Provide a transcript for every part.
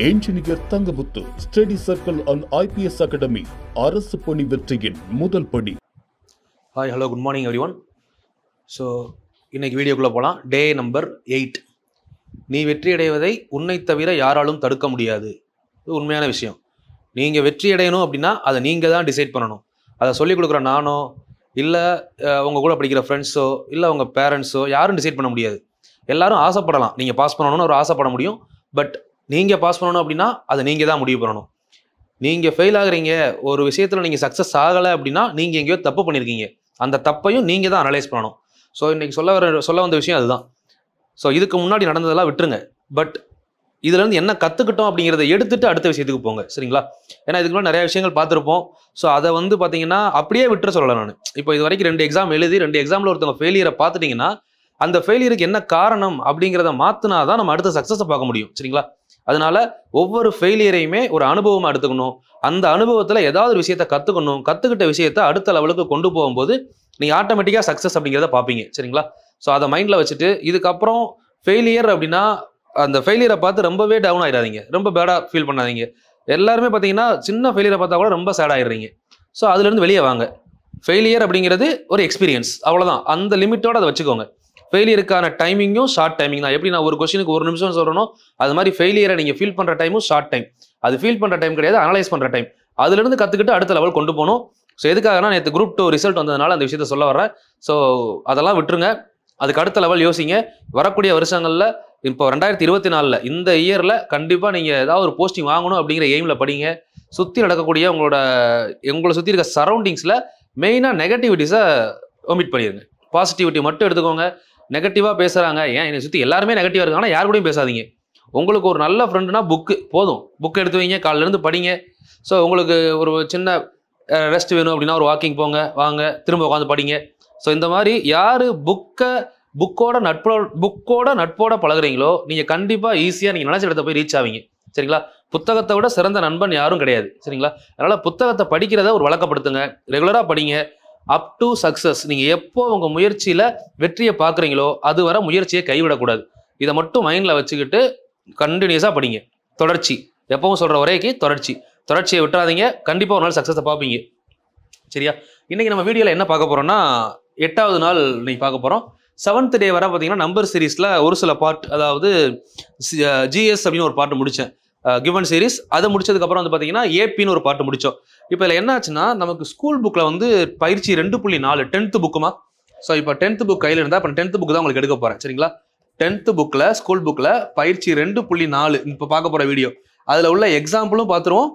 Engineer Thangamuthu study circle and IPS academy அரசு பணி வெற்றியின் முதல் படி. Hi hello good morning every one. So இன்னைக்கு வீடியோக்குள்ளே போகலாம். டே நம்பர் 8. நீ வெற்றி அடைவதை உன்னை தவிர யாராலும் தடுக்க முடியாது. இது உண்மையான விஷயம். நீங்கள் வெற்றி அடையணும் அப்படின்னா அதை நீங்கள் தான் டிசைட் பண்ணணும். அதை சொல்லிக் கொடுக்குற நானோ இல்லை உங்கள் கூட படிக்கிற ஃப்ரெண்ட்ஸோ இல்லை உங்கள் பேரண்ட்ஸோ யாரும் டிசைட் பண்ண முடியாது. எல்லாரும் ஆசைப்படலாம், நீங்கள் பாஸ் பண்ணணும்னு ஒரு ஆசைப்பட முடியும். பட் நீங்கள் பாஸ் பண்ணணும் அப்படின்னா அதை நீங்கள் தான் முடிவு பண்ணணும். நீங்கள் ஃபெயில் ஆகுறீங்க, ஒரு விஷயத்தில் நீங்கள் சக்ஸஸ் ஆகலை அப்படின்னா நீங்கள் எங்கேயோ தப்பு பண்ணியிருக்கீங்க. அந்த தப்பையும் நீங்கள் தான் அனலைஸ் பண்ணணும். ஸோ இன்றைக்கி சொல்ல வந்த விஷயம் அதுதான். ஸோ இதுக்கு முன்னாடி நடந்ததெல்லாம் விட்டுருங்க. பட் இதுலேருந்து என்ன கற்றுக்கிட்டோம் அப்படிங்கிறத எடுத்துகிட்டு அடுத்த விஷயத்துக்கு போங்க, சரிங்களா? ஏன்னா இதுக்கு முன்னாடி நிறைய விஷயங்கள் பார்த்துருப்போம். ஸோ அதை பார்த்தீங்கன்னா அப்படியே விட்டுற சொல்லலை நான். இப்போ இது வரைக்கும் 2 எக்ஸாம் எழுதி 2 எக்ஸாமில் ஒருத்தவங்க ஃபெயிலியரை பார்த்துட்டிங்கன்னா அந்த ஃபெயிலியருக்கு என்ன காரணம் அப்படிங்கிறத மாற்றினா தான் நம்ம அடுத்த சக்ஸஸை பார்க்க முடியும், சரிங்களா? அதனால ஒவ்வொரு ஃபெயிலியரையுமே ஒரு அனுபவமாக எடுத்துக்கணும். அந்த அனுபவத்தில் ஏதாவது ஒரு விஷயத்தை கற்றுக்கணும். கற்றுக்கிட்ட விஷயத்தை அடுத்த லெவலுக்கு கொண்டு போகும்போது நீங்கள் ஆட்டோமேட்டிக்காக சக்ஸஸ் அப்படிங்கிறத பார்ப்பீங்க, சரிங்களா? ஸோ அதை மைண்டில் வச்சுட்டு இதுக்கப்புறம் ஃபெயிலியர் அப்படின்னா அந்த ஃபெயிலியரை பார்த்து ரொம்பவே டவுன் ஆகிடாதீங்க, ரொம்ப பேடாக ஃபீல் பண்ணாதீங்க. எல்லாருமே பார்த்தீங்கன்னா சின்ன ஃபெயிலியரை பார்த்தா கூட ரொம்ப சேட் ஆகிடுறீங்க. ஸோ அதுலேருந்து வெளியே வாங்க. ஃபெயிலியர் அப்படிங்கிறது ஒரு எக்ஸ்பீரியன்ஸ், அவ்வளோதான். அந்த லிமிட்டோடு அதை வச்சுக்கோங்க. ஃபெயிலியருக்கான டைமிங்கும் ஷார்ட் டைமிங் தான். எப்படி நான் ஒரு கொஸ்டினுக்கு 1 நிமிஷம் சொல்கிறனோ அது மாதிரி ஃபெயிலியரை நீங்கள் ஃபீல் பண்ணுற டைமும் ஷார்ட் டைம். அது ஃபீல் பண்ணுற டைம் கிடையாது, அனலைஸ் பண்ணுற டைம். அதுலேருந்து கற்றுக்கிட்டு அடுத்த லெவல் கொண்டு போகணும். ஸோ எதுக்காகனா நேற்று Group 2 ரிசல்ட் வந்ததுனால அந்த விஷயத்த சொல்ல வரேன். ஸோ அதெல்லாம் விட்டுருங்க. அதுக்கு அடுத்த லெவல் யோசிங்க. வரக்கூடிய வருஷங்களில் இப்போ 2024 இந்த இயரில் கண்டிப்பாக நீங்கள் ஏதாவது ஒரு போஸ்டிங் வாங்கணும் அப்படிங்கிற எய்மில் படிங்க. சுற்றி நடக்கக்கூடிய உங்களை சுற்றி இருக்க சரௌண்டிங்ஸில் மெயினாக நெகட்டிவிட்டிஸை ஒமிட் பண்ணிடுங்க. பாசிட்டிவிட்டி மட்டும் எடுத்துக்கோங்க. நெகட்டிவாக பேசுகிறாங்க, ஏன் என்னை சுற்றி எல்லாருமே நெகட்டிவாக இருக்காங்க, ஆனால் யார் கூடயும் பேசாதீங்க. உங்களுக்கு ஒரு நல்ல ஃப்ரெண்டுனா புக்கு போதும். புக் எடுத்து வைங்க, காலிலேருந்து படிங்க. ஸோ உங்களுக்கு ஒரு சின்ன ரெஸ்ட் வேணும் அப்படின்னா ஒரு வாக்கிங் போங்க, வாங்க, திரும்ப உட்காந்து படிங்க. ஸோ இந்த மாதிரி யார் புக்கோட நட்போட பழகுறீங்களோ நீங்கள் கண்டிப்பாக ஈஸியாக நீங்கள் நினச்ச இடத்த போய் ரீச் ஆவீங்க, சரிங்களா? புத்தகத்தை விட சிறந்த நண்பன் யாரும் கிடையாது, சரிங்களா? அதனால் புத்தகத்தை படிக்கிறத ஒரு வழக்கப்படுத்துங்க. ரெகுலராக படிங்க. Up to success. நீங்கள் எப்போ உங்கள் முயற்சியில் வெற்றியை பார்க்குறீங்களோ அது வர முயற்சியை கைவிடக்கூடாது. இதை மட்டும் மைண்டில் வச்சுக்கிட்டு கண்டினியூஸாக படிங்க. தொடர்ச்சி எப்பவும் சொல்கிற ஒரேக்கு தொடர்ச்சியை விட்டுறாதீங்க. கண்டிப்பாக ஒரு நாள் சக்ஸஸை பார்ப்பீங்க, சரியா? இன்றைக்கி நம்ம வீடியோவில் என்ன பார்க்க போகிறோம்னா 8வது நாள் இன்னைக்கு பார்க்க போகிறோம். 7th டே வர பார்த்தீங்கன்னா நம்பர் சீரீஸில் ஒரு சில பார்ட், அதாவது GS அப்படின்னு ஒரு பார்ட் முடித்தேன், கிவன் சீரீஸ். அதை முடிச்சதுக்கப்புறம் பார்த்தீங்கன்னா ஏபின்னு ஒரு பார்ட் முடித்தோம். இப்போ இதில் என்ன ஆச்சுன்னா நமக்கு ஸ்கூல் புக்கில் பயிற்சி 2.4 10th புக்குமா. ஸோ இப்போ 10th புக் கையில் இருந்தால் இப்போ 10th புக் தான் உங்களுக்கு எடுக்க போகிறேன், சரிங்களா? 10th புக்கில் ஸ்கூல் புக்கில் பயிற்சி 2.4 இப்போ பார்க்க போகிற வீடியோ. அதில் உள்ள எக்ஸாம்பிளும் பார்த்துருவோம்,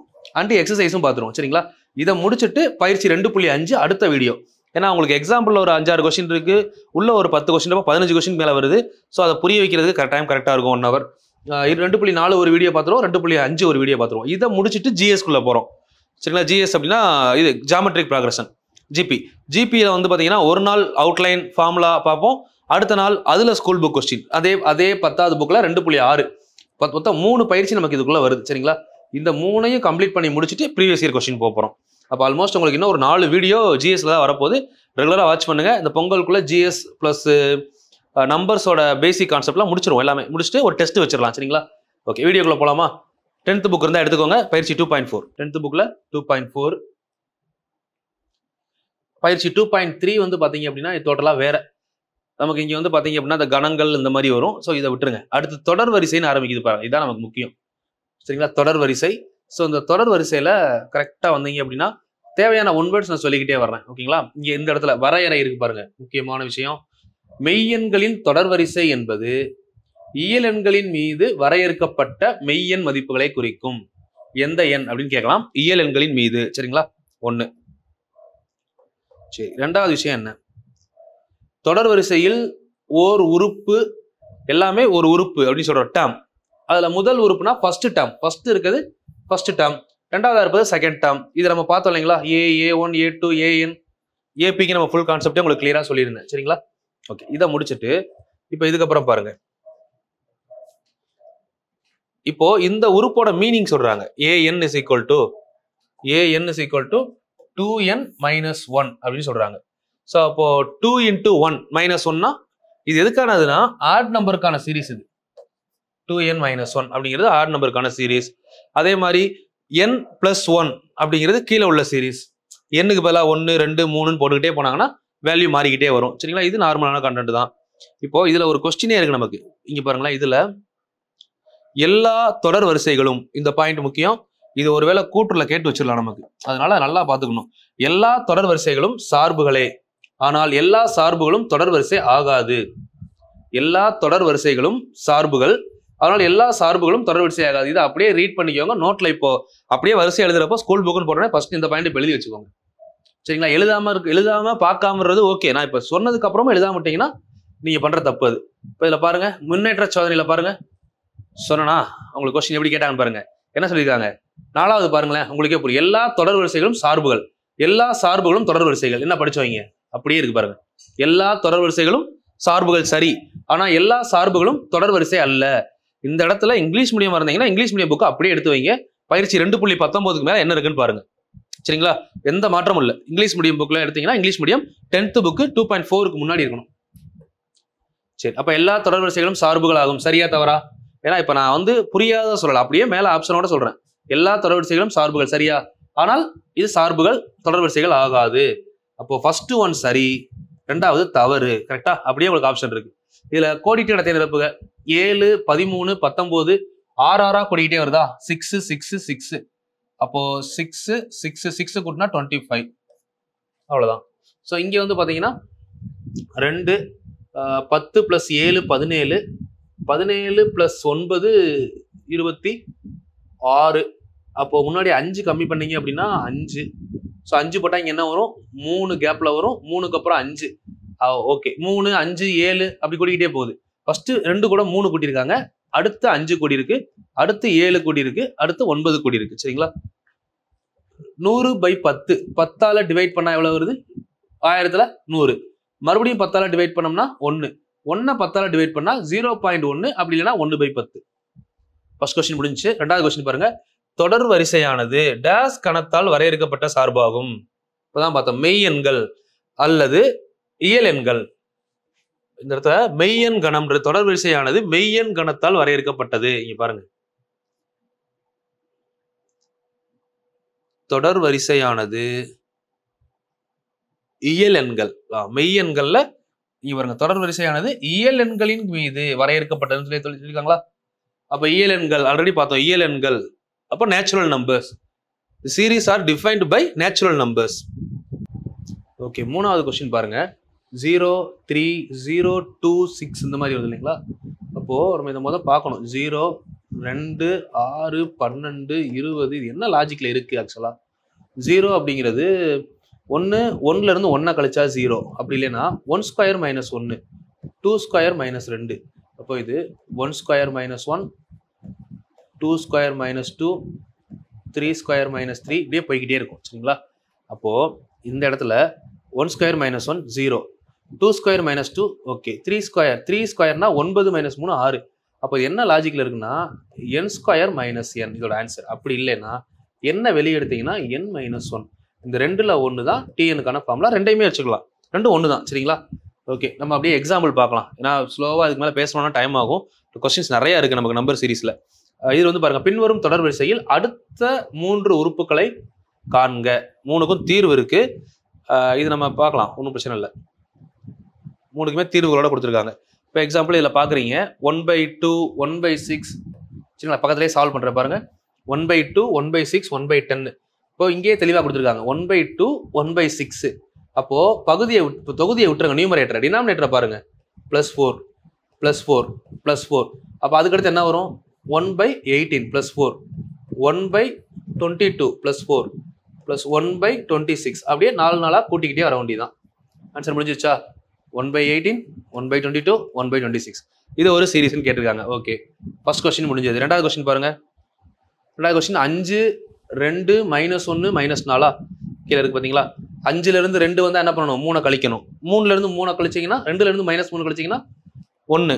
எக்ஸசைஸும் பார்த்துருவோம், சரிங்களா? இதை முடிச்சுட்டு பயிற்சி 2.5 அடுத்த வீடியோ. ஏன்னா உங்களுக்கு எக்ஸாம்பிளில் ஒரு 5-6 கொஸ்டின் இருக்குது, உள்ள ஒரு 10 கொஸ்டின் 15 கொஸ்டின் மேலே வருது. ஸோ அதை புரிய வைக்கிறதுக்கு டைம் கரெக்டாக இருக்கும் 1 hour. 2.4 ஒரு வீடியோ பார்த்துருவோம், 2.5 ஒரு வீடியோ பார்த்துருவோம். இதை முடிச்சுட்டு GSக்குள்ளே போகிறோம், சரிங்களா? GS அப்படின்னா இது ஜாமெட்ரிக் ப்ராக்ரஷன். ஜிபியில் பார்த்தீங்கன்னா ஒரு நாள் அவுட்லைன் ஃபார்முலா பார்ப்போம், அடுத்த நாள் அதில் ஸ்கூல் புக் கொஸ்டின். அதே 10வது புக்கில் 2.6 மொத்தம் 3 பயிற்சி நமக்கு இதுக்குள்ளே வருது, சரிங்களா? இந்த 3ஐயும் கம்ப்ளீட் பண்ணி முடிச்சுட்டு ப்ரீவியஸ் இயர் கொஸ்டின் போகிறோம். அப்போ ஆல்மோஸ்ட் உங்களுக்கு இன்னும் ஒரு 4 வீடியோ GSல தான் வரப்போகுது. ரெகுலராக வாட்ச் பண்ணுங்கள். இந்த பொங்கலுக்குள்ளே GS ப்ளஸ் நம்பர்ஸோட பேசிக் கான்செப்ட்லாம் முடிச்சிருவோம். எல்லாமே முடிச்சுட்டு ஒரு டெஸ்ட் வச்சிடலாம், சரிங்களா? ஓகே, வீடியோக்குள்ளே போகலாமா? 10th புக் இருந்தால் எடுத்துக்கோங்க. பயிற்சி 2.4 10th புக்கில் 2.4. பயிற்சி 2.3 பார்த்தீங்க அப்படின்னா டோட்டலாக வேற. நமக்கு இங்கே பார்த்தீங்க அப்படின்னா இந்த கணங்கள் இந்த மாதிரி வரும். ஸோ இதை விட்டுருங்க. அடுத்து தொடர் வரிசைன்னு ஆரம்பிக்குது பாருங்க, இதுதான் நமக்கு முக்கியம், சரிங்களா? தொடர் வரிசை. ஸோ இந்த தொடர் வரிசையில் கரெக்டாக வந்தீங்க அப்படின்னா தேவையான 1 வேர்ட்ஸ் நான் சொல்லிக்கிட்டே வர்றேன், ஓகேங்களா? இங்கே இந்த இடத்துல வரையறை இருக்கு பாருங்க, முக்கியமான விஷயம். மெய்யெண்களின் தொடர் வரிசை என்பது இயல் எண்களின் மீது வரையறுக்கப்பட்ட மெய்யெண் மதிப்புகளை குறிக்கும். எந்த எண் அப்படின்னு கேட்கலாம். இயல் எண்களின் மீது, சரிங்களா? 1. சரி, 2வது விஷயம் என்ன? தொடர் வரிசையில் ஓர் உறுப்பு, எல்லாமே ஒரு உறுப்பு அப்படின்னு சொல்ற டேர்ம். அதுல முதல் உறுப்புனா ஃபர்ஸ்ட் டேர்ம், ஃபர்ஸ்ட் இருக்குது ஃபர்ஸ்ட் டேர்ம், 2வது இருப்பது செகண்ட் டேர்ம். இது நம்ம பார்த்தோம் இல்லைங்களா? A1 A2 AN APக்கு நம்ம ஃபுல் கான்செப்டே உங்களுக்கு கிளியரா சொல்லியிருந்தேன், சரிங்களா? ஓகே, இதை முடிச்சுட்டு இப்போ இதுக்கப்புறம் பாருங்க. இப்போ இந்த உறுப்போட மீனிங் சொல்றாங்க. AN is equal to 2n minus 1 அப்படின்னு சொல்றாங்க. ஸோ அப்போ 2 into 1 minus 1னா இது எதுக்கானதுன்னா ஆட் நம்பருக்கான சீரீஸ். இது 2n - 1 அப்படிங்கிறது ஆட் நம்பருக்கான சீரீஸ். அதே மாதிரி n+1 அப்படிங்கிறது கீழே உள்ள சீரீஸ். எண்ணுக்கு பதிலாக 1 2 3ன்னு போட்டுக்கிட்டே போனாங்கன்னா வேல்யூ மாறிக்கிட்டே வரும். சரிங்களா? இது நார்மலான கண்டென்ட் தான். இப்போ இதுல ஒரு கொஸ்டினே இருக்கு நமக்கு. இங்க பாருங்களேன், இதுல எல்லா தொடர் வரிசைகளும், இந்த பாயிண்ட் முக்கியம், இது ஒருவேளை கூற்றுல கேட்டு வச்சிடலாம் நமக்கு, அதனால நல்லா பார்த்துக்கணும். எல்லா தொடர் வரிசைகளும் சார்புகளே, ஆனால் எல்லா சார்புகளும் தொடர் வரிசை ஆகாது. எல்லா தொடர் வரிசைகளும் சார்புகள், அதனால எல்லா சார்புகளும் தொடர் வரிசை ஆகாது. இதை அப்படியே ரீட் பண்ணிக்கோங்க நோட்ல. இப்போ அப்படியே வரிசை எழுதுறப்போ ஸ்கூல் புக்குன்னு போடுறேன், ஃபர்ஸ்ட் இந்த பாயிண்ட் எழுதி வச்சுக்கோங்க. சரிங்களா? எழுதாம பார்க்காமறது ஓகே. நான் இப்ப சொன்னதுக்கு அப்புறமா எழுதாம விட்டீங்கன்னா நீங்க பண்ற தப்பு அது. இப்ப இதுல பாருங்க, முன்னேற்ற சோதனையில பாருங்க, சொன்னா உங்களுக்கு கொஸ்டின் எப்படி கேட்டாங்கன்னு பாருங்க. என்ன சொல்லியிருக்காங்க? 4வது பாருங்களேன், உங்களுக்கே புரியும். எல்லா தொடர் வரிசைகளும் சார்புகள், எல்லா சார்புகளும் தொடர் வரிசைகள். என்ன படிச்சவங்க அப்படியே இருக்கு பாருங்க. எல்லா தொடர் வரிசைகளும் சார்புகள் சரி, ஆனா எல்லா சார்புகளும் தொடர் வரிசை அல்ல. இந்த இடத்துல இங்கிலீஷ் மீடியம் இருந்தீங்கன்னா இங்கிலீஷ் மீடியம் புக்கு அப்படியே எடுத்து வைங்க. பயிற்சி 2.19க்கு மேல என்ன இருக்குன்னு பாருங்க. சரிங்களா? எந்த மாற்றமும் இல்லை. இங்கிலீஷ் மீடியம் புக்ல எடுத்தீங்கன்னா இங்கிலீஷ் மீடியம் 10th புக்கு 2.4க்கு முன்னாடி இருக்கணும். சரி, அப்ப எல்லா தொடர் வரிசைகளும் சார்புகள் ஆகும். சரியா தவறா? ஏன்னா இப்ப நான் புரியாத சொல்லல, அப்படியே மேல ஆப்ஷனோட சொல்றேன். எல்லா தொடர் வரிசைகளும் சார்புகள் சரியா, ஆனால் இது சார்புகள் தொடர் வரிசைகள் ஆகாது. அப்போ ஃபர்ஸ்ட் ஒன் சரி, 2வது தவறு. கரெக்டா? அப்படியே உங்களுக்கு ஆப்ஷன் இருக்கு. இதுல கோடிட்டு இடத்தை நிரப்புக. 7 13 19 6 கோடிக்கிட்டே வருதா? 6 6 6. அப்போ 6 6 6 கூட்டினா 25. அவ்வளவுதான். ஸோ இங்க பாத்தீங்கன்னா 2 10 + 7 17, 17 + 9 26. அப்போ முன்னாடி 5 கம்மி பண்ணீங்க அப்படின்னா 5. ஸோ 5 போட்டா இங்க என்ன வரும்? 3 கேப்ல வரும். 3க்கு அப்புறம் 5. ஓகே, 3 5 7 அப்படி கூட்டிக்கிட்டே போகுது. ஃபர்ஸ்ட் 2 கூட 3 கூட்டியிருக்காங்க, அடுத்து 5 கூடி இருக்கு, அடுத்து 7 கூடி இருக்கு, அடுத்து 9 கூடி இருக்கு. சரிங்களா? 100/10 10ஆல டிவைட் பண்ணா எவ்வளவு வருது? 1000ல 100. மறுபடியும் 10ஆல டிவைட் பண்ணோம்னா 1. 1 10ஆல டிவைட் பண்ணா 0.1, அப்படி இல்லைன்னா 1/10. ஃபர்ஸ்ட் கொஸ்டின் முடிஞ்சு. 2வது கொஸ்டின் பாருங்க. தொடர் வரிசையானது டேஸ் கணத்தால் வரையறுக்கப்பட்ட சார்பாகும். இப்பதான் பார்த்தோம், மெய் எண்கள் அல்லது இயல் எண்கள். இந்த இடத்துல மெய்யெண் கணம்ன்ற தொடர் வரிசையானது மெய்யெண் கணத்தால் வரையறுக்கப்பட்டது. இங்க பாருங்க, தொடர் வரிசையானது இயல் எண்கள், மெய்யெண்கள்ல இங்க பாருங்க, தொடர் வரிசையானது இயல் எண்களின் மீது வரையறுக்கப்பட்டதுன்னு சொல்லி சொல்லியிருக்காங்களா? அப்ப இயல் எண்கள் ஆல்ரெடி பார்த்தோம். இயல் எண்கள் அப்ப natural numbers. Series are defined by natural numbers. Okay, 3வது கொஸ்டின் பாருங்க. 0 3 0 2 6 இந்த மாதிரி வருது இல்லைங்களா? அப்போ நம்ம இதை முதல் பார்க்கணும். 0 2 6 12 20 இது என்ன லாஜிக்ல இருக்கு? ஆக்சுவலா 0 அப்படிங்கிறது 1ல இருந்து 1 கழிச்சா 0, அப்படி இல்லைன்னா 1² - 1 2² - 2. அப்போ இது 1² - 1 2² - 2 3² - 3 இப்படியே போய்கிட்டே இருக்கும். சரிங்களா? அப்போ இந்த இடத்துல 1² - 1 0, 2² - 2 ஓகே, 3²னா 9 - 3 6. அப்போ என்ன லாஜிக்ல இருக்குன்னா n² - n இதோட ஆன்சர். அப்படி இல்லைன்னா என்ன வெளியே எடுத்தீங்கன்னா n - 1. இந்த 2ல 1 தான் tnக்கான ஃபார்முலா. ரெண்டையுமே வச்சுக்கலாம், ரெண்டும் 1 தான். சரிங்களா? ஓகே, நம்ம அப்படியே எக்ஸாம்பிள் பார்க்கலாம். ஏன்னா ஸ்லோவா அதுக்கு மேலே பேசணும்னா டைம் ஆகும். கொஸ்டின்ஸ் நிறைய இருக்கு நமக்கு நம்பர் சீரீஸ்ல. இது பாருங்க, பின்வரும் தொடர் வரிசையில் அடுத்த 3 உறுப்புகளை காண்க. 3க்கும் தீர்வு இருக்கு. இது நம்ம பார்க்கலாம், ஒன்றும் பிரச்சனை இல்லை. 3க்குமே தீர்வுகளோட கொடுத்துருக்காங்க. இப்போ எக்ஸாம்பிள் இதில் பார்க்குறீங்க 1/2 1/6. சரிங்களா? பக்கத்துலேயே சால்வ் பண்ணுற பாருங்க. 1/2 1/6 1/10. இப்போ இங்கேயே தெளிவாக கொடுத்துருக்காங்க 1/2 1/6. அப்போ தொகுதியை விட்டுருங்க, நியூமரேட்டர். டினாமினேட்டரை பாருங்க, +4 +4 +4. அப்போ அதுக்கடுத்து என்ன வரும்? 1/18 +4 1/22 +4 1/26. அப்படியே 4 நாளாக கூட்டிக்கிட்டே வர வேண்டியதான். ஆன்சர் முடிஞ்சிருச்சா? 1/18 1/22 1/26. இது ஒரு சீரீஸ்ன்னு கேட்டிருக்காங்க. ஓகே, ஃபர்ஸ்ட் கொஸ்டின் முடிஞ்சது. 2வது கொஸ்டின் பாருங்க. 2வது கொஸ்டின் 5 2 -1 -4 கீழே இருக்கு பார்த்தீங்களா? 5ல இருந்து 2 வந்தா என்ன பண்ணணும்? 3 கழிக்கணும். 3ல இருந்து 3 கழிச்சிங்கன்னா 2ல இருந்து -3 கழிச்சிங்கன்னா 1.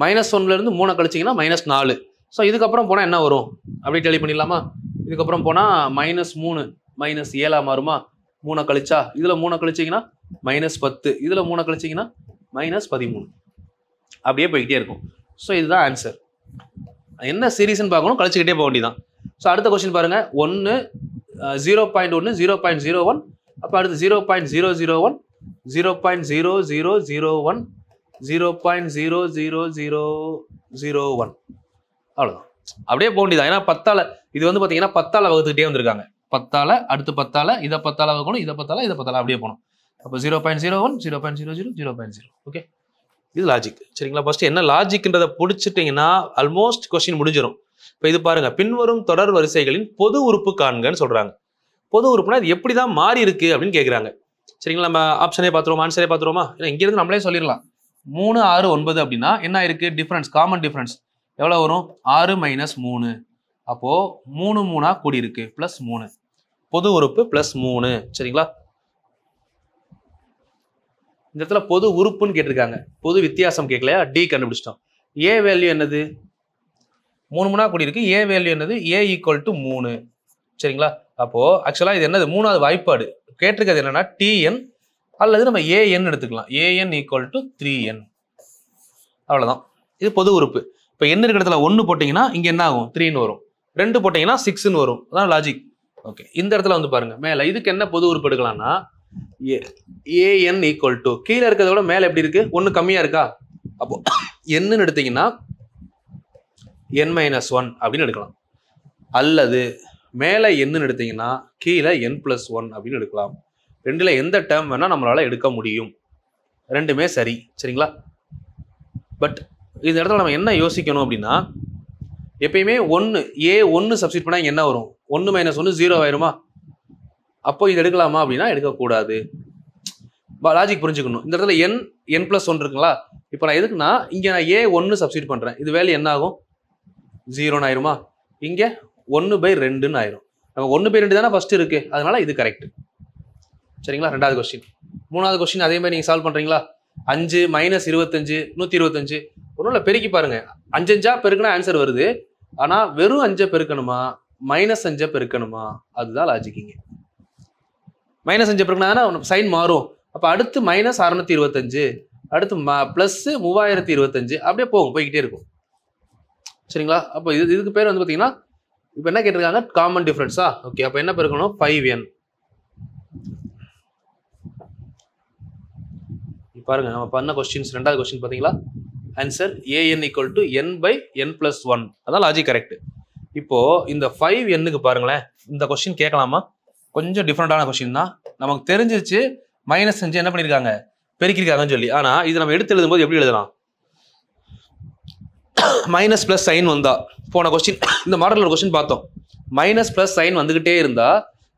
-1ல இருந்து 3 கழிச்சிங்கன்னா -4. ஸோ இதுக்கப்புறம் போனால் என்ன வரும்? அப்படி டெலி பண்ணிடலாமா? இதுக்கப்புறம் போனால் -3 -7 மாறுமா? 3 கழிச்சா இதில் 3 கழிச்சிங்கன்னா -10, இதில் 3 கழிச்சிங்கன்னா -13. அப்படியே போய்கிட்டே இருக்கும். ஸோ இதுதான் ஆன்சர். என்ன சீரீஸ்ன்னு பார்க்கணும், கழிச்சுக்கிட்டே போக வேண்டியதான். ஸோ அடுத்த கொஸ்டின் பாருங்க, 1 0.1 0.01, அப்போ அடுத்து 0.001 0.0001 0.00001 அவ்வளோதான். அப்படியே போக வேண்டியதான். ஏன்னா 10ஆல இது வந்து பார்த்தீங்கன்னா 10ஆல வகுத்துக்கிட்டே வந்திருக்காங்க. 10ஆல அடுத்து 10ஆல இதை 10ஆல வகுக்கணும், இதை 10ஆல இதை 10ஆல அப்படியே போகணும். அப்போ 0.01 0.00 0.0. ஓகே, இது லாஜிக். சரிங்களா? ஃபர்ஸ்ட் என்ன லாஜிக்ன்றதை பிடிச்சிட்டிங்கன்னா ஆல்மோஸ்ட் கொஸ்டின் முடிஞ்சிடும். இப்போ இது பாருங்க, பின்வரும் தொடர் வரிசைகளின் பொது உறுப்பு காண்கன்னு சொல்றாங்க. பொது உறுப்புனா இது எப்படி தான் மாறி இருக்கு அப்படின்னு கேட்குறாங்க. சரிங்களா? நம்ம ஆப்ஷனே பார்த்துருவோமா, ஆன்சரே பார்த்துருவோமா? ஏன்னா இங்கிருந்து நம்மளே சொல்லிடலாம். 3 6 9 அப்படின்னா என்ன இருக்கு டிஃபரன்ஸ், காமன் டிஃபரன்ஸ் எவ்வளோ வரும்? 6 - 3. அப்போ 3 3 கூடி இருக்கு பிளஸ் 3, பொது உறுப்பு பிளஸ் 3. சரிங்களா? இந்த இடத்துல பொது உறுப்புன்னு கேட்டிருக்காங்க, பொது வித்தியாசம் கேட்கலையா? டி கண்டுபிடிச்சிட்டோம். ஏ வேல்யூ என்னது? 3 3 கூடி இருக்கு. ஏ வேல்யூ என்னது? ஏ ஈக்குவல் டு 3. சரிங்களா? அப்போ ஆக்சுவலா இது என்னது? 3வது வாய்ப்பாடு கேட்டிருக்கிறது என்னன்னா டிஎன் அல்லது நம்ம ஏஎன் எடுத்துக்கலாம். AN equal to 3n. அவ்வளவுதான். இது பொது உறுப்பு. இப்போ என்ன இருக்கிற இடத்துல 1 போட்டீங்கன்னா இங்க என்ன ஆகும்? 3ன்னு வரும். 2 போட்டீங்கன்னா 6ன்னு வரும். அதான் லாஜிக். ஓகே, இந்த இடத்துல வந்து பாருங்க, மேல இதுக்கு என்ன பொது உறுப்பு எடுக்கலாம்னா ஏஎன் ஈக்குவல் டு, கீழே இருக்கிறத விட மேல எப்படி இருக்கு? 1 கம்மியா இருக்கா? அப்போ என்னன்னு எடுத்தீங்கன்னா n-1 அப்படின்னு எடுக்கலாம். அல்லது மேல என்னன்னு எடுத்தீங்கன்னா கீழே n+1 அப்படின்னு எடுக்கலாம். ரெண்டுல எந்த டேர்ம் வேணா நம்மளால எடுக்க முடியும். ரெண்டுமே சரி. சரிங்களா? பட் இந்த இடத்துல நம்ம என்ன யோசிக்கணும் அப்படின்னா, எப்பயுமே 1 A1 சப்ஸ்டிட் பண்ணா இங்க என்ன வரும்? 1 - 1 0 ஆயிருமா? அப்போ இது எடுக்கலாமா அப்படின்னா எடுக்கக்கூடாது. லாஜிக் புரிஞ்சுக்கணும். இந்த இடத்துல n+1 இருக்குங்களா? இப்போ நான் எதுக்குன்னா இங்க நான் A1 சப்ஸ்டிட் பண்றேன். இது வேல்யூ என்ன ஆகும்? 0 ஆயிருமா? இங்க 1/2 ஆயிரும். நம்ம 1/2 தானே ஃபர்ஸ்ட் இருக்கு, அதனால இது கரெக்ட். சரிங்களா? ரெண்டாவது கொஸ்டின். மூணாவது கொஸ்டின் அதே மாதிரி நீங்க சால்வ் பண்றீங்களா? 5 - 25 125. ஒன்றும் பெருக்கி பாருங்க. 5 5 பெருக்குனா ஆன்சர் வருது. ஆனா வெறும் 5 பெருக்கணுமா -5 பெருக்கணுமா? அதுதான் லாஜிக். இங்க -5 பெருக்கினா தானே சைன் மாறும். அப்ப அடுத்து -625, அடுத்து பிளஸ் 3025, அப்படியே போய்கிட்டே இருக்கும். சரிங்களா? அப்போ இதுக்கு பேர் வந்து பாத்தீங்கன்னா இப்போ என்ன கேட்டிருக்காங்க? காமன் டிஃபரன்ஸா? ஓகே, அப்போ என்ன பெருக்கணும்? 5n. பாருங்க, நம்ம பண்ண கொஸ்டின்ஸ் ரெண்டாவது கொஸ்டின் பாத்தீங்களா? Answer an equal to n/n+1. அதான் லாஜிக் கரெக்ட். இப்போ இந்த 5nக்கு பாருங்களேன், இந்த கொஸ்டின் கேட்கலாமா? கொஞ்சம் டிஃப்ரெண்டான கொஸ்டின் தான். நமக்கு தெரிஞ்சிருச்சு -5 என்ன பண்ணிருக்காங்க? பெருக்கிருக்காங்கன்னு சொல்லி. ஆனா இது நம்ம எடுத்து எழுதும்போது எப்படி எழுதலாம்? மைனஸ் பிளஸ் சைன் வந்தா, போன கொஸ்டின் இந்த மாடல் ஒரு கொஸ்டின் பார்த்தோம். மைனஸ் பிளஸ் சைன் வந்துகிட்டே இருந்தா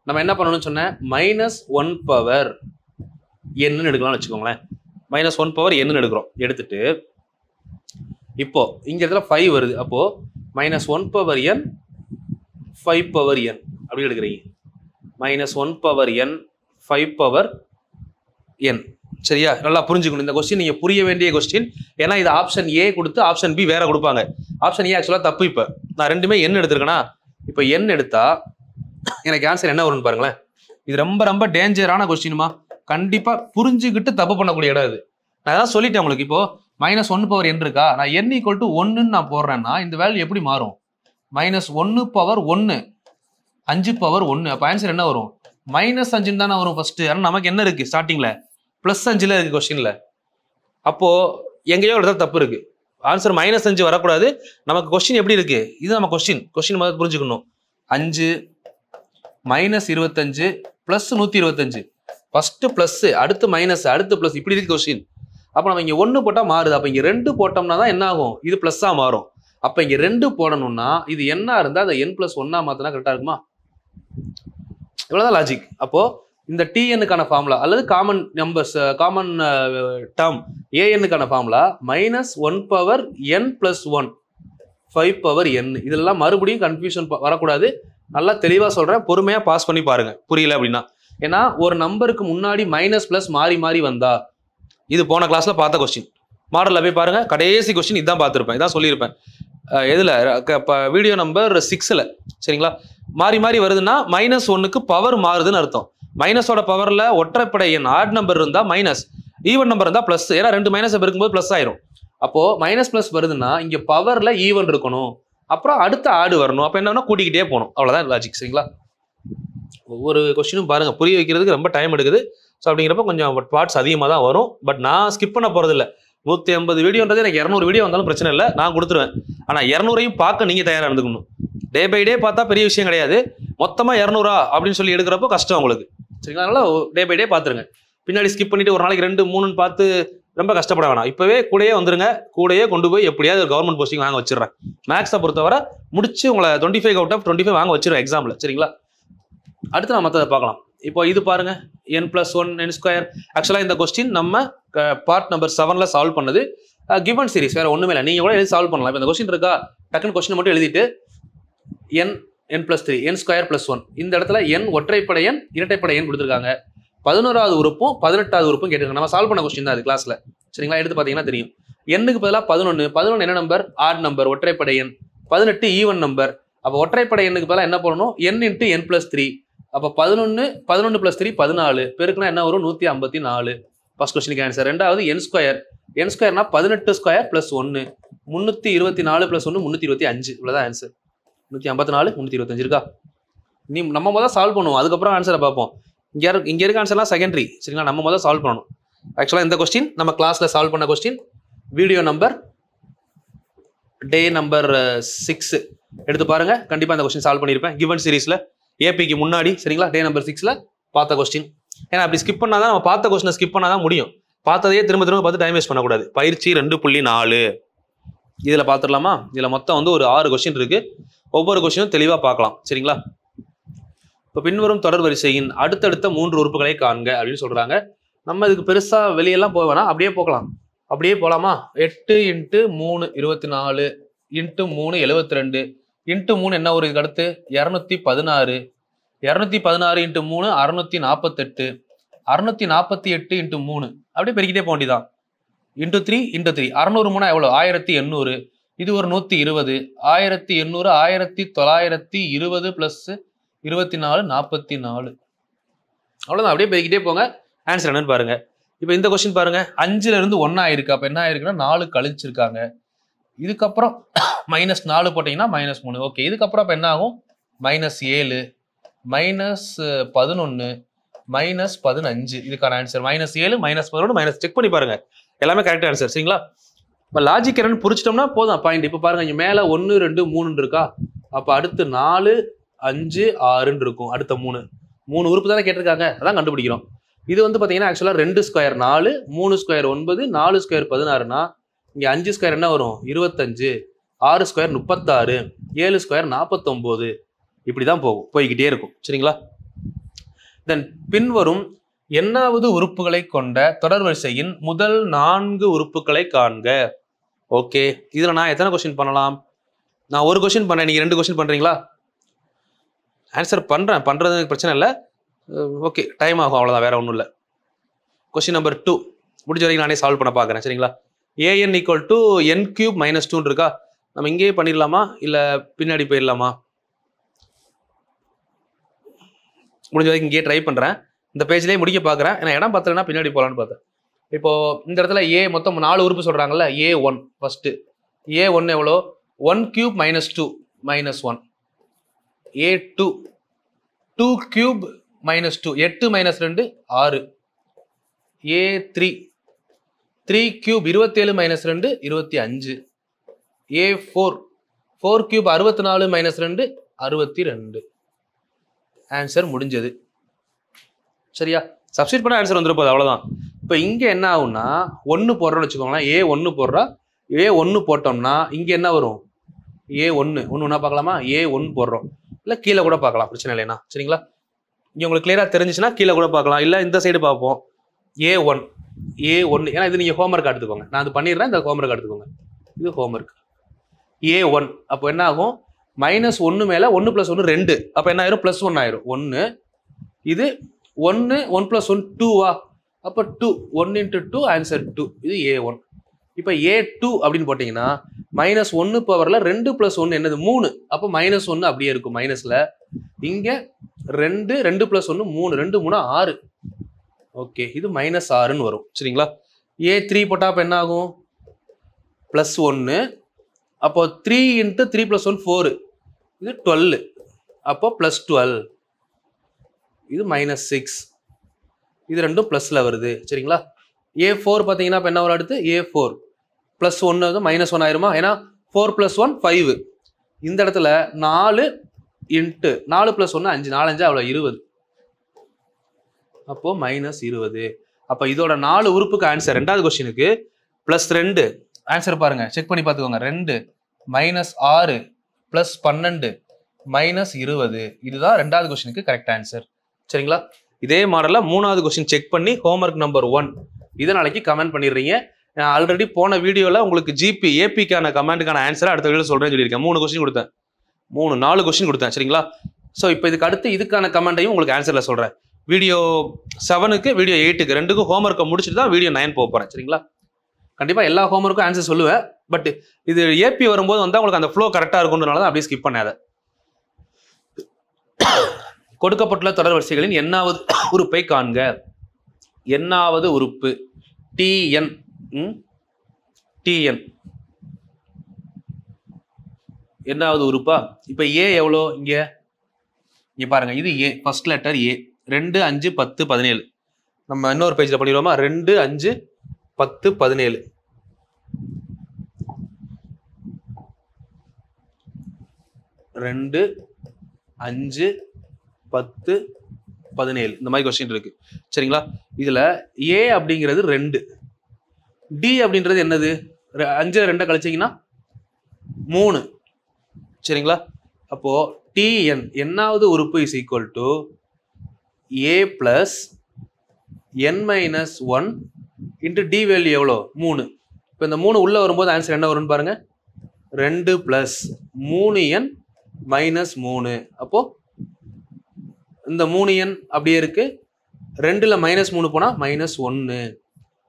நம்ம என்ன பண்ணணும்னு சொன்னேன்? -1/n எடுக்கலாம்னு வச்சுக்கோங்களேன். -1/n எடுக்கிறோம். எடுத்துட்டு இப்போ இங்க இடத்துல 5 வருது. அப்போ -1/n 5/n அப்படி எடுக்கிறீங்க. -1/n 5/n. சரியா? நல்லா புரிஞ்சுக்கணும். இந்த கொஸ்டின் நீங்க புரிய வேண்டிய கொஸ்டின். ஏன்னா இது ஆப்ஷன் ஏ கொடுத்து ஆப்ஷன் பி வேற கொடுப்பாங்க. ஆப்ஷன் ஏ ஆக்சுவலா தப்பு. இப்ப நான் ரெண்டுமே n எடுத்திருக்கேனா, இப்போ n எடுத்தா எனக்கு ஆன்சர் என்ன வரும்னு பாருங்களேன். இது ரொம்ப ரொம்ப டேஞ்சரான கொஸ்டினுமா. கண்டிப்பா புரிஞ்சுக்கிட்டு தப்பு பண்ணக்கூடிய இடம் இது. நான் அதான் சொல்லிட்டேன் உங்களுக்கு. இப்போ -1/n இருக்கா, நான் n ஈக்குவல் டு 1ன்னு நான் போடுறேன்னா இந்த வேல்யூ எப்படி மாறும்? -1/1 5/1. அப்ப ஆன்சர் என்ன வரும்? -5 தானே வரும் ஃபர்ஸ்ட். ஆனா நமக்கு என்ன இருக்கு ஸ்டார்டிங்ல? +5 இருக்கு கொஸ்டின்ல. அப்போ எங்கேயோ ஒரு தப்பு இருக்கு. ஆன்சர் -5 வரக்கூடாது. நமக்கு கொஸ்டின் எப்படி இருக்கு? இது நம்ம கொஸ்டின் முதல்ல புரிஞ்சுக்கணும். 5 -25 +125. ஃபர்ஸ்ட் பிளஸ், அடுத்து மைனஸ், அடுத்து பிளஸ், இப்படி இருக்கு கொஸ்டின். அப்போ நம்ம இங்க 1 போட்டா மாறுது. அப்ப இங்க 2 போட்டோம்னா தான் என்ன ஆகும்? இது பிளஸ்ஸா மாறும். அப்ப இங்க 2 போடணும்னா இது என்ன இருந்தா அதை n+1 மாத்தினா கரெக்டா இருக்குமா? இவ்வளவுதான் லாஜிக். அப்போ இந்த tnக்கான ஃபார்முலா அல்லது காமன் நம்பர்ஸ், காமன் டேர்ம் an-க்கான ஃபார்முலா -1/n+1 5/n. இதெல்லாம் மறுபடியும் கன்ஃபியூஷன் வரக்கூடாது. நல்லா தெளிவா சொல்றேன், பொறுமையா பாஸ் பண்ணி பாருங்க புரியல அப்படின்னா. ஏன்னா ஒரு நம்பருக்கு முன்னாடி மைனஸ் பிளஸ் மாறி மாறி வந்தா, இது போன கிளாஸ்ல பார்த்த கொஸ்டின், மாடல்ல போய் பாருங்க. கடைசி கொஸ்டின் இதான் பார்த்துருப்பேன், இதான் சொல்லியிருப்பேன். எதுல? வீடியோ நம்பர் 6ல. சரிங்களா? மாறி மாறி வருதுன்னா -1க்கு பவர் மாறுதுன்னு அர்த்தம். மைனஸோட பவர்ல ஒற்றைப்படை எண் ஆட் நம்பர் இருந்தா மைனஸ், ஈவன் நம்பர் இருந்தா பிளஸ். ஏன்னா 2 மைனஸ் இருக்கும்போது பிளஸ் ஆயிரும். அப்போ மைனஸ் பிளஸ் வருதுன்னா இங்க பவர்ல ஈவன் இருக்கணும். அப்புறம் அடுத்த ஆடு வரணும். அப்போ என்னன்னா கூட்டிக்கிட்டே போகணும். அவ்வளோதான் லாஜிக். சரிங்களா? ஒவ்வொரு கொஸ்டினும் பாருங்கள், புரிய வைக்கிறதுக்கு ரொம்ப டைம் எடுக்குது. ஸோ அப்படிங்கிறப்ப கொஞ்சம் பார்ட்ஸ் அதிகமாக தான் வரும். பட் நான் ஸ்கிப் பண்ண போகிறதில்ல. 150 வீடியோன்றது எனக்கு 200 வீடியோ வந்தாலும் பிரச்சனை இல்லை, நான் கொடுத்துருவேன். ஆனால் 200ஐயும் பார்க்க நீங்கள் தயாராக இருந்துக்கணும். டே பை டே பார்த்தா பெரிய விஷயம் கிடையாது. மொத்தமாக 200 அப்படின்னு சொல்லி எடுக்கிறப்போ கஷ்டம் உங்களுக்கு. சரிங்களா? அதனால டே பை டே பார்த்துருங்க. பின்னாடி ஸ்கிப் பண்ணிட்டு ஒரு நாளைக்கு 2, 3 பார்த்து ரொம்ப கஷ்டப்பட வேணாம். இப்போவே கூடயே வந்துருங்க. கூடயே கொண்டு போய் எப்படியாவது கவர்மெண்ட் போஸ்டிங் வாங்க வச்சிடறேன். மேக்ஸை பொறுத்தவரை முடிச்சு உங்களை 25 out of 25 வாங்க வச்சிருவேன் எக்ஸாமில். சரிங்களா? அடுத்து நான் மற்றதை பார்க்கலாம். இப்போ இது பாருங்க, n+1 n². ஆக்சுவலாக இந்த கொஸ்டின் நம்ம பார்ட் நம்பர் 7ல் சால்வ் பண்ணது. கிவன் சீரிஸ், வேற ஒன்றுமே இல்லை. நீங்கள் கூட எழுதி சால்வ் பண்ணலாம். இப்போ இந்த கொஸ்டின் இருக்கா, டக்குன்னு கொஸ்டின் மட்டும் எழுதிட்டு n+3 n² + 1 இந்த இடத்துல n ஒற்றைப்படை எண் இரட்டைப்படை எண் கொடுத்துருக்காங்க. 11வது உறுப்பும் 18வது உறுப்பும் கேட்டிருக்காங்க. நம்ம சால்வ் பண்ண கொஸ்டின் தான் அது கிளாஸில். சரிங்களா? எடுத்து பார்த்தீங்கன்னா தெரியும். எண்ணுக்கு பதிலாக 11 என்ன நம்பர்? ஆட் நம்பர், ஒற்றைப்படை எண். 18 ஈவன் நம்பர். அப்போ ஒற்றைப்படை எண்ணுக்கு பதிலாக என்ன பண்ணணும்? n × n+3. அப்போ 11 + 3 14 பெருக்குனா என்ன வரும்? 154. ஃபர்ஸ்ட் கொஸ்டினுக்கு ஆன்சர். ரெண்டாவது n²னா 18² + 1 324 + 1 325. இவ்வளோதான் ஆன்சர். 154 325 இருக்கா? நம்ம முதல் சால்வ் பண்ணுவோம், அதுக்கப்புறம் ஆன்சரை பார்ப்போம். இங்கே இருக்க ஆன்சர்லாம் செகண்டரி. சரிங்களா? நம்ம முதல் சால்வ் பண்ணணும். ஆக்சுவலாக இந்த கொஸ்டின் நம்ம கிளாஸில் சால்வ் பண்ண கொஸ்டின். வீடியோ நம்பர் டே நம்பர் 6 எடுத்து பாருங்க. கண்டிப்பாக இந்த கொஸ்டின் சால்வ் பண்ணியிருப்பேன் கிவன் சீரீஸில், ஏபிக்கு முன்னாடி. சரிங்களா? டே நம்பர் 6ல் பார்த்த கொஸ்டின். ஏன்னா அப்படி ஸ்கிப் பண்ணால் தான், நம்ம பார்த்த கொஸ்டினை ஸ்கிப் பண்ணால் தான் முடியும். பார்த்ததையே திரும்ப திரும்ப பார்த்து டைம் வேஸ்ட் பண்ணக்கூடாது. பயிற்சி 2.4 இதில் பார்த்துடலாமா? இதில் மொத்தம் வந்து ஒரு 6 கொஸ்டின் இருக்குது. ஒவ்வொரு கொஸ்டினும் தெளிவாக பார்க்கலாம். சரிங்களா? இப்போ பின்வரும் தொடர் வரிசையின் அடுத்தடுத்த 3 உறுப்புகளை காண்க அப்படின்னு சொல்கிறாங்க. நம்ம இதுக்கு பெருசாக வெளியெல்லாம் போக வேணாம், அப்படியே போகலாம். அப்படியே போகலாமா? 8 × 3 24 × 3 72 × 3 என்ன ஒரு இதுக்கு அடுத்து 216 216 × 3 648 648 × 3 அப்படியே பெருக்கிட்டே போக வேண்டியதான். × 3 × 3 600 3 எவ்வளோ? 1800. இது ஒரு 120. 1800 1920 + 24 44. அவ்வளோதான். அப்படியே பெருக்கிட்டே போங்க. ஆன்சர் என்னன்னு பாருங்க. இப்போ இந்த கொஸ்டின் பாருங்க, 5ல் இருந்து 1 ஆயிருக்கு. அப்போ என்ன ஆயிருக்குன்னா 4 கழிச்சிருக்காங்க. இதுக்கப்புறம் -4 போட்டிங்கன்னா -3. ஓகே, இதுக்கப்புறம் இப்போ என்ன ஆகும்? -7 -11 -15. இதுக்கான ஆன்சர் -7 -11 செக் பண்ணி பாருங்க. எல்லாமே கரெக்ட் ஆன்சர். சரிங்களா? இப்போ லாஜிக் என்னன்னு புரிச்சிட்டோம்னா போதும் பாயிண்ட். இப்போ பாருங்க, இங்கே மேலே 1 2 3 இருக்கா? அப்போ அடுத்து 4 5 6 இருக்கும். அடுத்த 3 உறுப்பு தானே கேட்டிருக்காங்க, அதான் கண்டுபிடிக்கிறோம். இது வந்து பார்த்தீங்கன்னா ஆக்சுவலாக 2² 4 3² 9 4² 16னா இங்கே 5² என்ன வரும்? 25 6² 36 7² 49. இப்படி தான் போய்கிட்டே இருக்கும். சரிங்களா? தென் பின்வரும் எண்ணாவது உறுப்புகளை கொண்ட தொடர் வரிசையின் முதல் 4 உறுப்புகளை காண்க. ஓகே, இதில் நான் எத்தனை கொஸ்டின் பண்ணலாம்? நான் ஒரு கொஸ்டின் பண்ணேன், நீங்கள் 2 கொஸ்டின் பண்ணுறீங்களா? ஆன்சர் பண்ணுறது பிரச்சனை இல்லை. ஓகே, டைம் ஆகும், அவ்வளோதான், வேற ஒன்றும் இல்லை. கொஸ்டின் நம்பர் 2 முடிஞ்ச வரைக்கும் நானே சால்வ் பண்ண பார்க்குறேன். சரிங்களா? an = n³ - 2 இருக்கா? நம்ம இங்கேயே பண்ணிடலாமா இல்லை பின்னாடி போயிடலாமா? முடிஞ்ச வரைக்கும் இங்கேயே ட்ரை பண்ணுறேன். இந்த பேஜ்லேயே முடிக்க பார்க்குறேன். ஏன்னா இடம் பார்த்தலைன்னா பின்னாடி போகலான்னு பார்த்தேன். இப்போ இந்த இடத்துல மொத்தம் 4 உறுப்பு சொல்கிறாங்கல்ல. A1 first. A1 எவ்வளோ? 1³ - 2 -1. A2 2³ - 2 8 - 2 6. A3 3³ 27 - 2 25. A4 4³ 64 - 2 62. ஆன்சர் முடிஞ்சது. சரியா? சப்ஸ்டிட் பண்ண ஆன்சர் வந்துடும் போது, அவ்வளோதான். இப்போ இங்கே என்ன ஆகும்னா 1 போடுறோன்னு வச்சுக்கோங்களேன். A1 போடுறா. A1 போட்டோம்னா இங்கே என்ன வரும்? A1 ஒன்றா பார்க்கலாமா? A1 போடுறோம், இல்லை கீழே கூட பார்க்கலாம், பிரச்சனை இல்லைண்ணா. சரிங்களா? இங்கே உங்களுக்கு கிளியராக தெரிஞ்சிச்சுன்னா கீழே கூட பார்க்கலாம், இல்லை இந்த சைடு பார்ப்போம். A1 ஏன்னா இது நீங்கள் ஹோம்ஒர்க் எடுத்துக்கோங்க. நான் அது பண்ணிடுறேன், இந்த ஹோம்ஒர்க் எடுத்துக்கோங்க. இது ஹோம்ஒர்க். A1 அப்போ என்ன ஆகும்? -1 மேலே 1 + 1 2. அப்போ என்ன ஆயிரும்? +1 ஆயிரும். 1 இது 1 1 + 1 2வா? அப்போ 2 1 × 2 ஆன்சர் 2. இது A1. இப்போ A2 அப்படின்னு போட்டிங்கன்னா -1 பவரில் 2 + 1 என்னது? 3. அப்போ -1 அப்படியே இருக்கும் மைனஸில். இங்கே 2 2 + 1 3 2 3 6. ஓகே, இது -6ன்னு வரும். சரிங்களா? A3 போட்டால் அப்போ என்ன ஆகும்? +1 அப்போ 3 × 3 + 1 4, இது 12, அப்போ +12, இது -6, இது ரெண்டும் ப்ளஸ்ல வருது. சரிங்களா? A4 பார்த்தீங்கன்னா இப்போ என்ன வரும் அடுத்து? A4 +1 -1 ஆயிருமா? ஏன்னா 4 + 1 5. இந்த இடத்துல 4 × 4 + 1 5, 4 5 அவ்வளோ 20, அப்போ -20. அப்போ இதோட 4 உறுப்புக்கு ஆன்சர் ரெண்டாவது கொஸ்டினுக்கு +2 ஆன்சர் பாருங்க, செக் பண்ணி பார்த்துக்கோங்க. 2 -6 +12 -20, இதுதான் ரெண்டாவது கொஸ்டினுக்கு கரெக்ட் ஆன்சர். சரிங்களா? இதே மாடலில் மூணாவது கொஸ்டின் செக் பண்ணி ஹோம்ஒர்க் நம்பர் 1 இதை நாளைக்கு கமெண்ட் பண்ணிடுறீங்க. நான் ஆல்ரெடி போன வீடியோவில் உங்களுக்கு ஜிபி ஏபிக்கான கமெண்ட்டுக்கான ஆன்சரை அடுத்த வீடியோ சொல்கிறேன்னு சொல்லியிருக்கேன். 3 கொஸ்டின் கொடுத்தேன், 4 கொஸ்டின் கொடுத்தேன். சரிங்களா? ஸோ இப்போ இதுக்கு அடுத்து இதுக்கான கமெண்ட்டையும் உங்களுக்கு ஆன்சரில் சொல்கிறேன். வீடியோ 7க்கு வீடியோ 8க்கு ரெண்டுக்கும் ஹோம்ஒர்க்கை முடிச்சுட்டு தான் வீடியோ 9 போக போகிறேன். சரிங்களா? கண்டிப்பாக எல்லா ஹோம்ஒர்க்கும் ஆன்சர் சொல்லுவேன். பட் இது ஏபி வரும்போது வந்தால் உங்களுக்கு அந்த ஃப்ளோ கரெக்டாக இருக்கும்ன்றனால தான் அப்படியே ஸ்கிப் பண்ணாத. கொடுக்கப்பட்டுள்ள தொடர் வரிசைகளின் எண்ணாவது உறுப்பை காண்க. எண்ணாவது உறுப்பு TN. TN எண்ணாவது உறுப்பா? இப்போ A எவ்வளோ? இங்கே பாருங்க, இது A, ஃபர்ஸ்ட் லெட்டர் A. 2 5 10 17. நம்ம இன்னொரு பேஜில் பண்ணிடுவோமா? 2 5 10 17. 2 5 10 17 இந்த மாதிரி கொஸ்டின் இருக்கு. சரிங்களா? இதுல A அப்படிங்கிறது 2, D அப்படின்றது என்னது? 5 2 கழிச்சிங்கன்னா 3. சரிங்களா? அப்போ TN எண்ணாவது உறுப்பு is equal to A + n-1 into D value எவ்வளோ? 3. இப்போ இந்த 3 உள்ள வரும்போது ஆன்சர் என்ன வரும்னு பாருங்க. 2 + 3n - 3. அப்போ இந்த 3n அப்படியே இருக்கு, 2ல் -3 போனால் -1.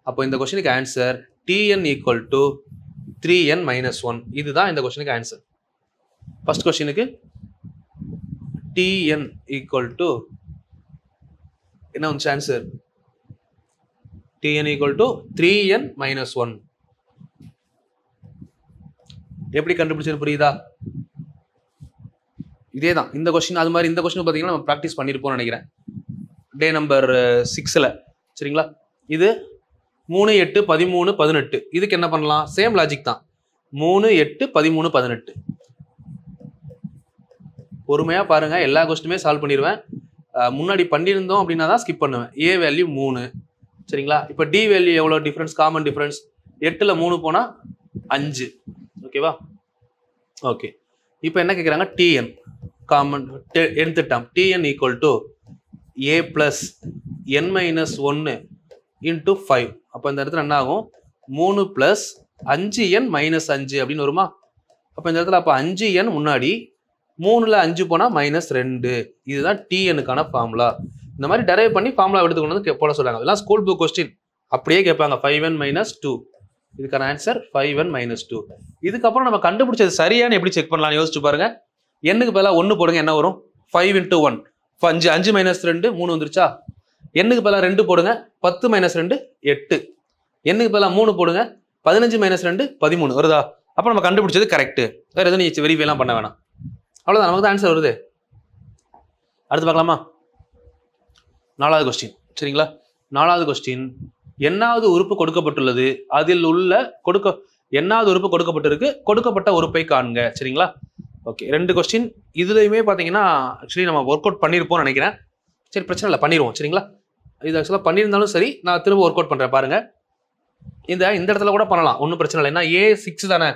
அப்போ இந்த கொஸ்டினுக்கு ஆன்சர் TN = 3n - 1. இதுதான் இந்த கொஸ்டினுக்கு ஆன்சர். ஃபர்ஸ்ட் கொஸ்டினுக்கு TN = என்ன வந்துச்சு ஆன்சர்? TN = 3n - 1. எப்படி கண்டுபிடிச்சது புரியுதா? இதே தான் இந்த கொஸ்டின். அது மாதிரி இந்த கொஸ்டின் பார்த்தீங்கன்னா நம்ம ப்ராக்டிஸ் பண்ணியிருப்போம்னு நினைக்கிறேன், டே நம்பர் 6ல். சரிங்களா? இது 3 8 13 18. இதுக்கு என்ன பண்ணலாம்? சேம் லாஜிக் தான். 3 8 13 18. பொறுமையாக பாருங்க, எல்லா கொஸ்டினுமே சால்வ் பண்ணிடுவேன். முன்னாடி பண்ணியிருந்தோம் அப்படின்னா தான் ஸ்கிப் பண்ணுவேன். A value 3. சரிங்களா? இப்போ D வேல்யூ எவ்வளோ டிஃப்ரென்ஸ்? காமன் டிஃப்ரென்ஸ் 8ல் 3 போனால் 5. ஓகேவா? ஓகே. இப்போ என்ன கேட்குறாங்க? TN common nth term. TN = A + n-1 × 5. அப்போ இந்த இடத்துல என்ன ஆகும்? 3 + 5n - 5 அப்படின்னு வருமா? அப்போ இந்த இடத்துல அப்போ 5n முன்னாடி, 3ல் 5 போனால் -2. இதுதான் TNக்கான ஃபார்முலா. இந்த மாதிரி டெரைவ் பண்ணி ஃபார்முலா எடுத்து கொண்டு வந்து போட சொல்றாங்க. இதெல்லாம் ஸ்கூல் புக் கொஸ்டின். அப்படியே கேட்பாங்க 5n - 2. இதுக்கான ஆன்சர் 5n - 2. இதுக்கப்புறம் நம்ம கண்டுபிடிச்சது சரியானு எப்படி செக் பண்ணலாம் யோசிச்சு பாருங்க. எண்ணுக்கு பதிலாக 1 போடுங்க, என்ன வரும்? 5 × 1 5 5 - 2 3 வந்துருச்சா? எண்ணுக்கு பதிலாக 2 போடுங்க, 10 - 2 8. எண்ணுக்கு பதிலாக 3 போடுங்க, 15 - 2 13 வருதா? அப்போ நம்ம கண்டுபிடிச்சது கரெக்ட். வேற எதுவும் நீ வெரிஃபைலாம் பண்ண வேணாம். அவ்வளோதான், நமக்கு தான் ஆன்சர் வருது. அடுத்து பார்க்கலாமா? 4வது கொஸ்டின். சரிங்களா? 4வது கொஸ்டின், எண்ணாவது உறுப்பு கொடுக்கப்பட்டுள்ளது, அதில் உள்ள எண்ணாவது உறுப்பு கொடுக்கப்பட்டிருக்கு, கொடுக்கப்பட்ட உறுப்பை காண்க. சரிங்களா? Okay, 2 question. இதுலையுமே பார்த்தீங்கன்னா ஆக்சுவலி நம்ம ஒர்க் அவுட் பண்ணியிருப்போம்னு நினைக்கிறேன். சரி, பிரச்சனை இல்லை, பண்ணிடுவோம். சரிங்களா? இது ஆக்சுவலாக பண்ணியிருந்தாலும் சரி, நான் திரும்ப ஒர்க் அவுட் பண்ணுறேன் பாருங்க. இந்த இடத்துல கூட பண்ணலாம், ஒன்றும் பிரச்சனை இல்லை. ஏன்னா A6 தானே.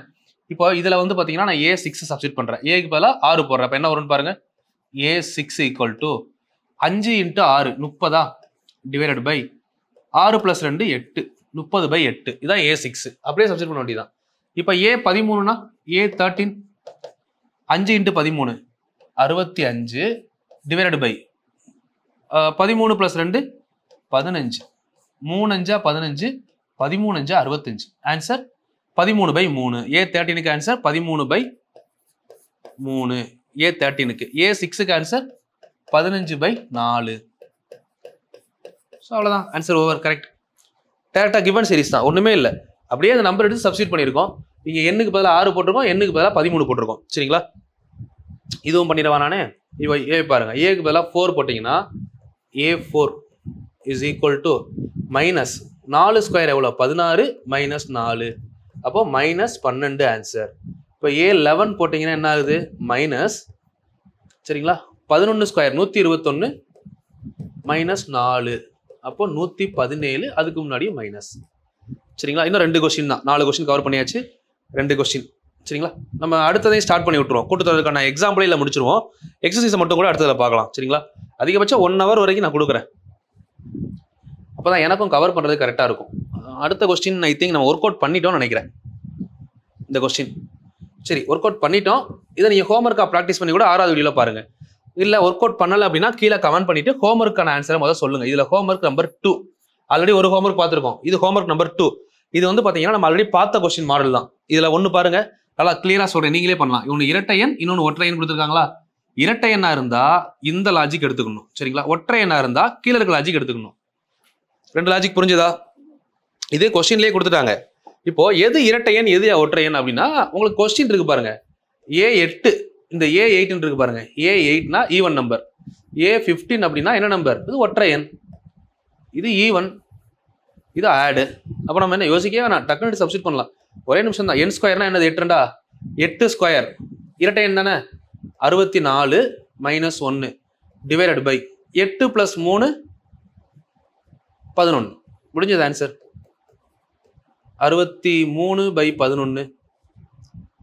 இப்போ இதில் வந்து பார்த்தீங்கன்னா நான் A6 சப்ஸ்டிட் பண்ணுறேன். ஏக்கு பதிலாக 6 போடுறேன். அப்போ என்ன வரும்னு பாருங்க. A6 = 5 × 6 30 divided by 6 + 2 8 30/8. இதான் A6. அப்படியே சப்ஸ்டிட் பண்ண வேண்டியதான். இப்போ A13னா A13 5 × 13 65 divided by 13 + 2 15 3 5 15 13 5 65. Answer 13/3. A13க்கு answer 13/3. A13க்கு. A6க்கு answer 15/4. So அவ்வளோதான், ஆன்சர் ஓவர். கரெக்ட். டேரக்டாக கிவன் சீரிஸ் தான், ஒன்றுமே இல்லை. அப்படியே அந்த நம்பர் எடுத்து சப்ஸ்டிட் பண்ணியிருக்கோம். இங்கே எண்ணுக்கு பதிலாக 6 போட்டிருக்கோம், எண்ணுக்கு பதிலாக 13 போட்டிருக்கோம். சரிங்களா? இதுவும் பண்ணிடவா நானே? இப்போ ஏ பாருங்க, ஏக்கு பதிலாக 4 போட்டிங்கன்னா A4 is equal to minus 4 square எவ்வளோ? 16 மைனஸ் 4, அப்போ மைனஸ் 12 ஆன்சர். இப்போ A11 போட்டிங்கன்னா என்ன ஆகுது? மைனஸ், சரிங்களா, 11 ஸ்கொயர் 121 மைனஸ் 4, அப்போ 117, அதுக்கு முன்னாடி மைனஸ். சரிங்களா? இன்னும் 2 கொஸ்டின் தான், 4 கொஸ்டின் கவர் பண்ணியாச்சு, 2 கொஸ்டின். சரிங்களா? நம்ம அடுத்ததையும் ஸ்டார்ட் பண்ணி விட்டுருவோம். கூட்டுத்தொடருக்கான எக்ஸாம்பிளே இல்லை முடிச்சிருவோம். எக்ஸசைஸை மட்டும் கூட அடுத்ததில் பார்க்கலாம். சரிங்களா? அதிகபட்சம் 1 hour வரைக்கும் நான் கொடுக்குறேன், அப்போ தான் எனக்கும் கவர் பண்ணுறது கரெக்டாக இருக்கும். அடுத்த கொஸ்டின் ஐ திங்க் நம்ம ஒர்க் அவுட் பண்ணிட்டோம்னு நினைக்கிறேன். இந்த கொஸ்டின் சரி ஒர்க் அவுட் பண்ணிட்டோம். இதை நீங்கள் ஹோம்ஒர்க்காக ப்ராக்டிஸ் பண்ணி கூட 6வது வீடியோவில் பாருங்கள். இல்லை ஒர்க் அவுட் பண்ணலை அப்படின்னா கீழே கமெண்ட் பண்ணிவிட்டு ஹோம்ஒர்க்கான ஆன்சரை முதல்ல சொல்லுங்கள். இதில் ஹோம்ஒர்க் நம்பர் 2 ஆல்ரெடி ஒரு ஹோம்ஒர்க் பார்த்துருக்கோம். இது ஹோம்ஒர்க் நம்பர் 2. இது வந்து பார்த்தீங்கன்னா நம்ம ஆல்ரெடி பார்த்த கொஸ்டின் மாடல் தான். இதில் ஒன்று பாருங்க, நல்லா கிளியராக சொல்கிறேன், நீங்களே பண்ணலாம். இவனு இரட்டை எண், இன்னொன்று ஒற்றை எண் கொடுத்துருக்காங்களா? இரட்டை எண்ணா இருந்தால் இந்த லாஜிக் எடுத்துக்கணும். சரிங்களா? ஒற்றை எண்ணா இருந்தால் கீழே இருக்க லாஜிக் எடுத்துக்கணும். 2 லாஜிக் புரிஞ்சுதா? இதே கொஸ்டின்லேயே கொடுத்துட்டாங்க. இப்போ எது இரட்டை எண் எது ஒற்றை எண் அப்படின்னா உங்களுக்கு கொஸ்டின் இருக்கு பாருங்க. A8, இந்த A8 இருக்கு பாருங்க. A8னா ஈவன் நம்பர், A15 அப்படின்னா என்ன நம்பர்? இது ஒற்றை எண், இது ஈவன், இது ஆடு. அப்போ நம்ம என்ன யோசிக்கவே வேணாம், டக்குனு சப்ஸ்டிட் பண்ணலாம். ஒரே நிமிஷம் தான். என் ஸ்கொயர்னா என்னது? 8 8 ஸ்கொயர் இரட்டை எண் தானே? 64 மைனஸ் 1 டிவைடட் பை 8 + 3 11. முடிஞ்சது ஆன்சர். 63/11.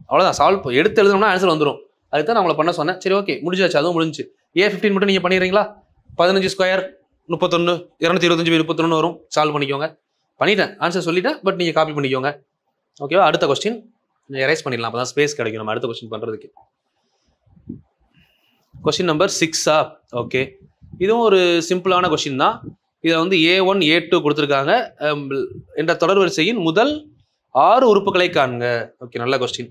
அவ்வளோதான். சால்வ் எடுத்து எழுதணும்னா ஆன்சர் வந்துடும். அதுக்கு தான் நான் உங்களை பண்ண சொன்னேன். சரி ஓகே, முடிஞ்சாச்சு, அதுவும் முடிஞ்சு. A15 மட்டும் நீங்கள் பண்ணிடுறீங்களா? 15 ஸ்கொயர் 31, 225/31 வரும். சால்வ் பண்ணிக்கோங்க. பண்ணிட்டேன், ஆன்சர் சொல்லிட்டேன், பட் நீங்கள் காப்பி பண்ணிக்கோங்க. ஓகேவா? அடுத்த கொஸ்டின் எரேஸ் பண்ணிடலாம், அப்போ தான் ஸ்பேஸ் கிடைக்கும் நம்ம அடுத்த கொஸ்டின் பண்ணுறதுக்கு. Question number 6. ஓகே, இதுவும் ஒரு சிம்பிளான கொஸ்டின் தான். இதில் வந்து A1 A2 கொடுத்துருக்காங்க. என்ற தொடர் வரிசையின் முதல் 6 உறுப்புகளை காண்க. ஓகே, நல்ல கொஸ்டின்.